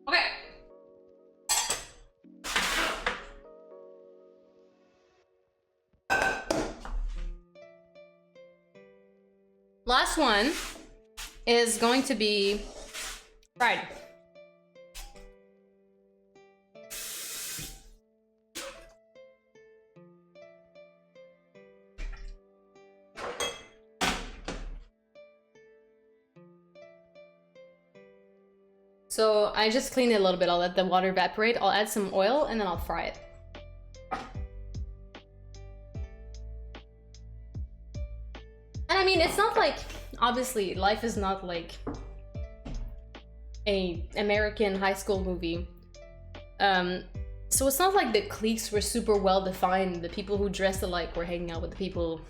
Okay. Last one is going to be fried. So I just cleaned it a little bit. I'll let the water evaporate. I'll add some oil and then I'll fry it. And I mean, it's not like, obviously, life is not like a American high school movie. So it's not like the cliques were super well defined. The people who dressed alike were hanging out with the people.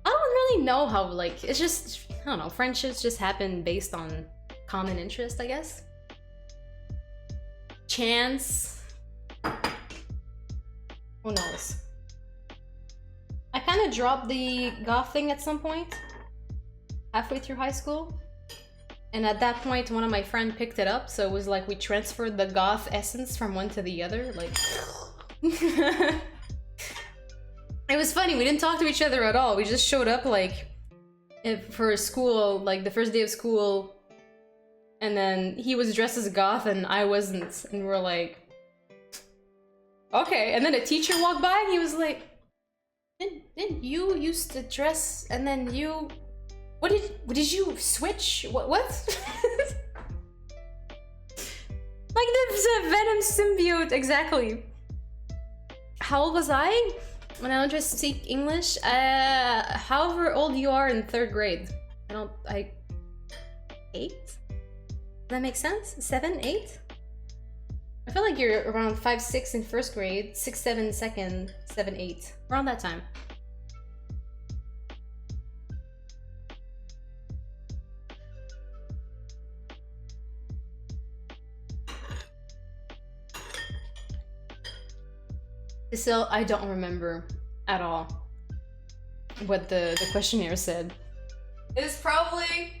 I don't really know how, like, it's just, I don't know, friendships just happen based on common interest, I guess. Chance. Who knows? I kind of dropped the goth thing at some point, halfway through high school. And at that point, one of my friends picked it up, so it was like we transferred the goth essence from one to the other, like... It was funny, we didn't talk to each other at all, we just showed up like for school, like the first day of school, and then he was dressed as a goth and I wasn't, and we're like... Okay, and then a teacher walked by and he was like, Didn't you used to dress and then you... What did you switch? What? Like the Venom symbiote, exactly. How old was I when I learned to speak English? However old you are in 3rd grade. 8? Does that make sense? 7, 8? I feel like you're around 5, 6 in 1st grade, 6, 7 2nd, 7, 8. Around that time. Still, I don't remember at all what the questionnaire said. It's probably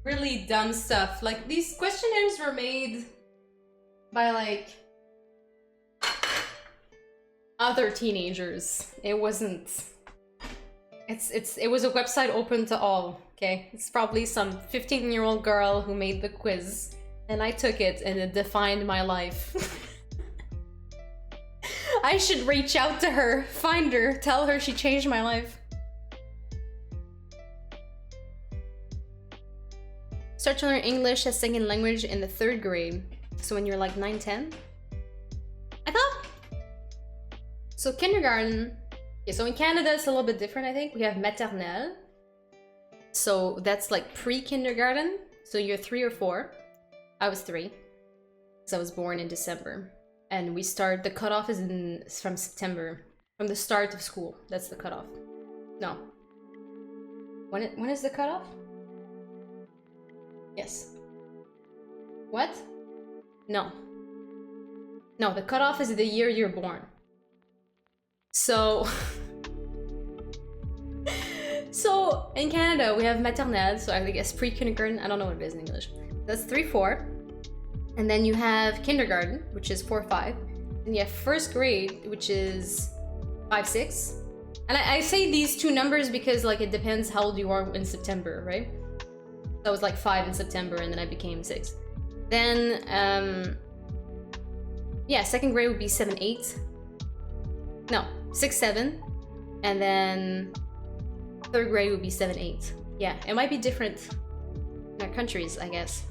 really dumb stuff. Like, these questionnaires were made by, like, other teenagers. It wasn't It was a website open to all, okay? It's probably some 15-year-old girl who made the quiz, and I took it, and it defined my life. I should reach out to her, find her, tell her she changed my life. Start to learn English as second language in the 3rd grade. So when you're like 9, 10? I thought... So kindergarten... Okay, so in Canada it's a little bit different, I think. We have maternelle. So that's like pre-kindergarten. So you're 3 or 4. I was 3. Because I was born in December. And we start... The cutoff is from September. From the start of school. That's the cutoff. No. When is the cutoff? Yes. What? No. No, the cutoff is the year you're born. So... So, in Canada, we have maternelle, so I guess pre-kindergarten, I don't know what it is in English. That's 3, 4. And then you have kindergarten, which is 4, 5. And you have 1st grade, which is 5, 6. And I say these 2 numbers because, like, it depends how old you are in September, right? So I was like 5 in September, and then I became 6. Then, yeah, 2nd grade would be 7, 8. No, 6, 7. And then 3rd grade would be 7, 8. Yeah, it might be different in our countries, I guess.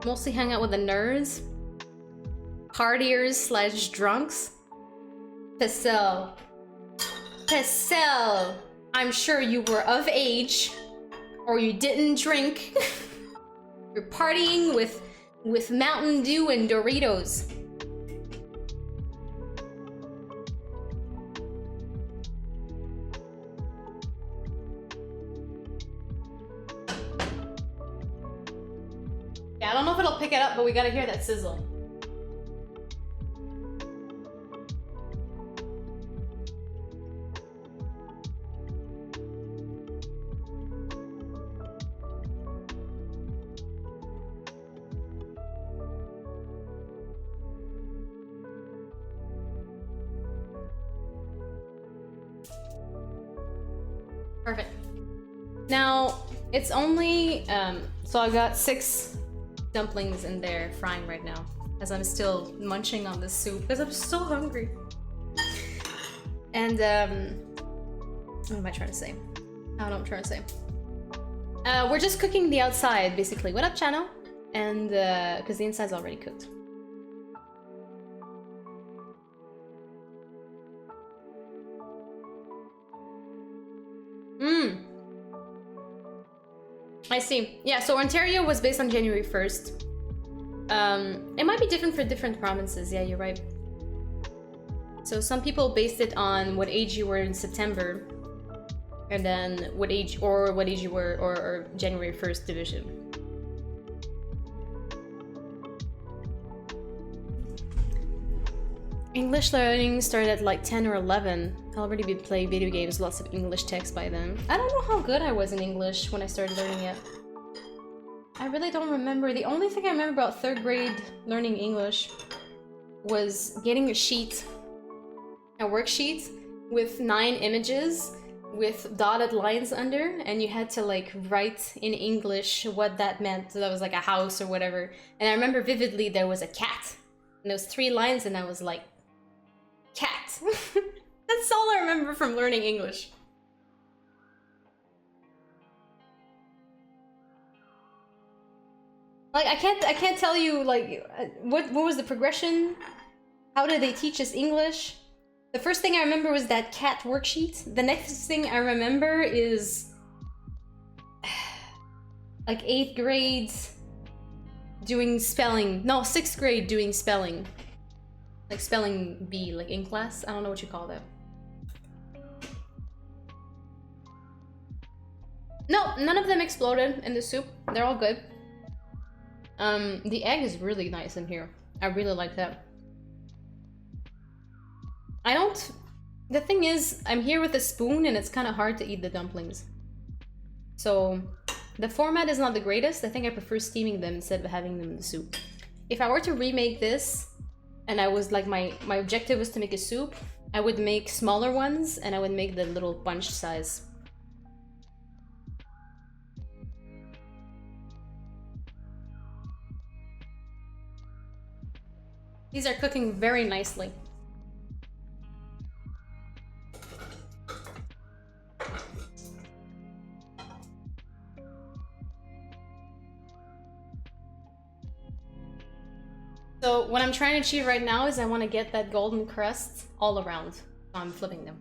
Mostly hang out with the nerds. Partiers / drunks. Pessel. Pessel! I'm sure you were of age. Or you didn't drink. You're partying with Mountain Dew and Doritos. Yeah, I don't know if it'll pick it up, but we gotta hear that sizzle. Perfect. Now, it's only, so I've got 6 dumplings in there frying right now, as I'm still munching on this soup, because I'm so hungry. And, what am I trying to say? I don't know what I'm trying to say. We're just cooking the outside, basically. What up, channel? And, because the inside's already cooked. I see. Yeah, so Ontario was based on January 1st. It might be different for different provinces. Yeah, you're right. So some people based it on what age you were in September, and then what age you were, or January 1st division. English learning started at like 10 or 11. I'll already be playing video games, lots of English text by then. I don't know how good I was in English when I started learning it. I really don't remember. The only thing I remember about 3rd grade learning English was getting a worksheet with 9 images with dotted lines under, and you had to like write in English what that meant. So that was like a house or whatever. And I remember vividly there was a cat. And there was 3 lines and I was like, cat. That's all I remember from learning English. Like I can't tell you like what was the progression? How did they teach us English? The first thing I remember was that cat worksheet. The next thing I remember is like 8th grade doing spelling. No, 6th grade doing spelling. Like spelling bee, like in class. I don't know what you call that. No, none of them exploded in the soup. They're all good. The egg is really nice in here. I really like that. The thing is, I'm here with a spoon and it's kind of hard to eat the dumplings. So, the format is not the greatest. I think I prefer steaming them instead of having them in the soup. If I were to remake this, and I was like, my objective was to make a soup, I would make smaller ones and I would make the little bunch size. These are cooking very nicely. So what I'm trying to achieve right now is I want to get that golden crust all around. I'm flipping them.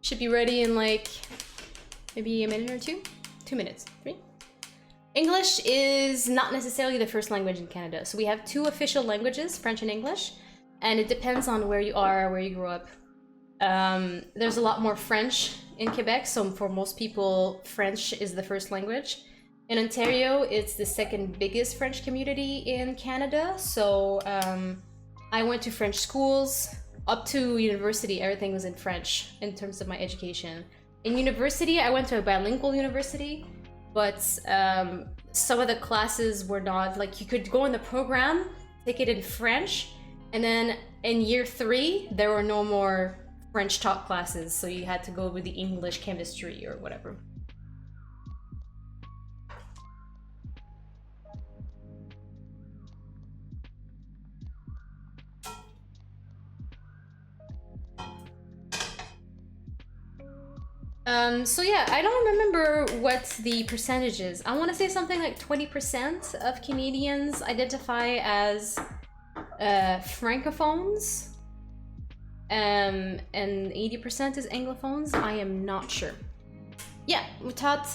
Should be ready in like maybe a minute or two? 2 minutes, 3? English is not necessarily the first language in Canada. So we have 2 official languages, French and English, and it depends on where you are, where you grew up. There's a lot more French in Quebec, so for most people, French is the first language. In Ontario, it's the second biggest French community in Canada, so I went to French schools. Up to university, everything was in French in terms of my education. In university, I went to a bilingual university, but some of the classes were not, like, you could go in the program, take it in French, and then in year 3, there were no more French taught classes, so you had to go with the English chemistry or whatever. So yeah, I don't remember what the percentage is. I want to say something like 20% of Canadians identify as francophones, and 80% is anglophones. I am not sure. Yeah, we taught,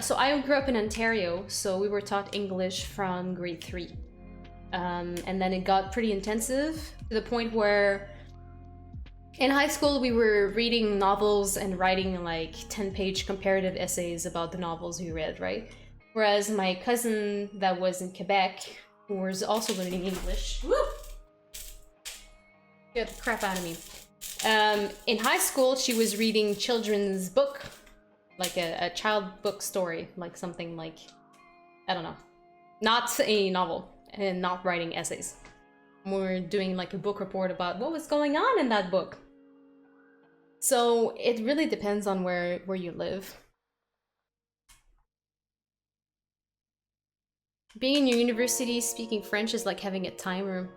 so I grew up in Ontario, so we were taught English from grade 3. And then it got pretty intensive to the point where in high school, we were reading novels and writing like 10-page comparative essays about the novels we read, right? Whereas my cousin that was in Quebec, who was also learning English, woo! Get the crap out of me. In high school, she was reading children's book, like a child book story, like something like, I don't know, not a novel, and not writing essays. We're doing like a book report about what was going on in that book. So it really depends on where you live. Being in your university speaking French is like having a timer.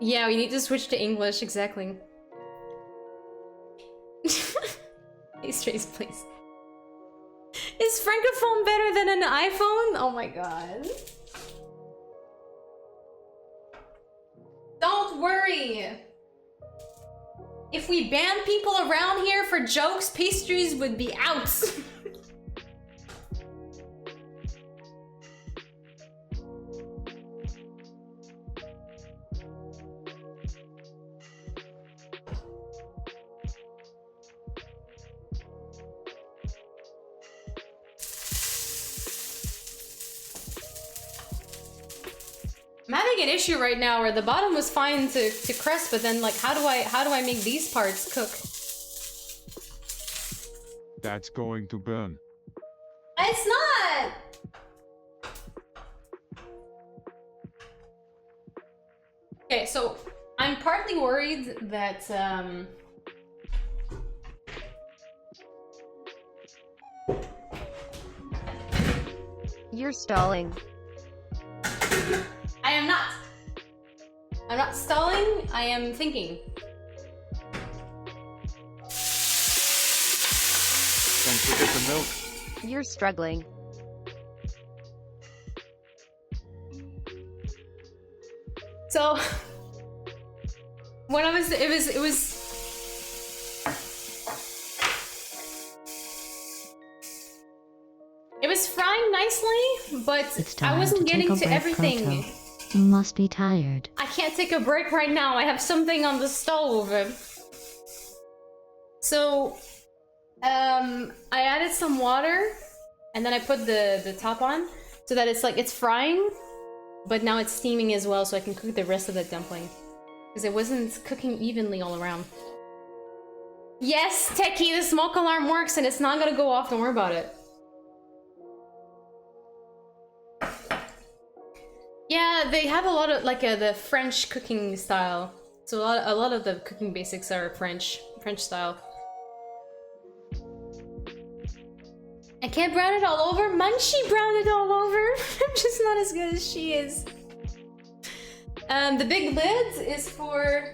Yeah, we need to switch to English, exactly. Please, Trace, please. Is Francophone better than an iPhone? Oh my god. Don't worry! If we banned people around here for jokes, pastries would be out! I'm having an issue right now where the bottom was fine to crust, but then like how do I make these parts cook?
That's going to burn.
It's not! Okay, so I'm partly worried that
You're stalling.
I am not. I'm not stalling, I am thinking.
Don't forget the milk.
You're struggling.
So when I was it was frying nicely, but
It's time
I wasn't
to take
getting
a
to
break,
everything.
Proto. You must be tired.
I can't take a break right now. I have something on the stove. So, I added some water, and then I put the top on, so that it's like, it's frying, but now it's steaming as well, so I can cook the rest of the dumpling. Because it wasn't cooking evenly all around. Yes, Techie, the smoke alarm works, and it's not gonna go off, don't worry about it. Yeah, Yeah, they have a lot of like the French cooking style. So a lot of the cooking basics are French style. I can't brown it all over. Munchie browned it all over. I'm just not as good as she is. The big lid is for...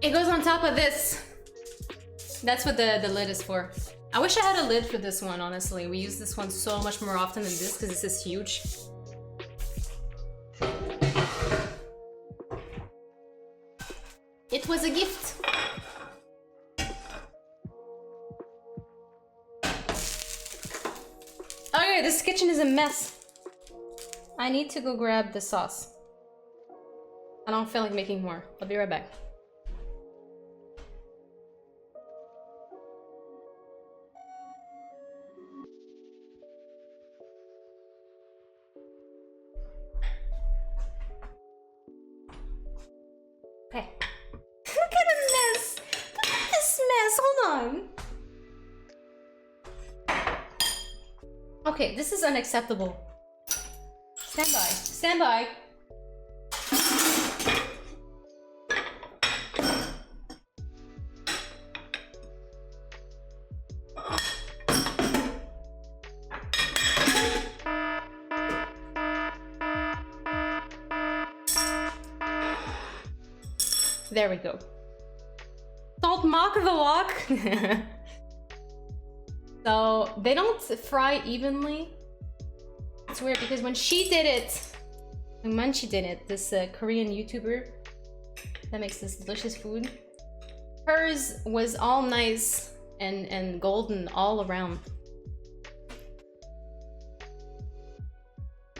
It goes on top of this. That's what the lid is for. I wish I had a lid for this one, honestly. We use this one so much more often than this because this is huge. It was a gift. Okay, this kitchen is a mess. I need to go grab the sauce. I don't feel like making more. I'll be right back. Okay. Look at the mess! Look at this mess! Hold on! Okay, this is unacceptable. Stand by. Stand by. There we go. Don't mock the wok. So they don't fry evenly. It's weird because when she did it, when Munchie did it, this Korean YouTuber that makes this delicious food, hers was all nice and golden all around.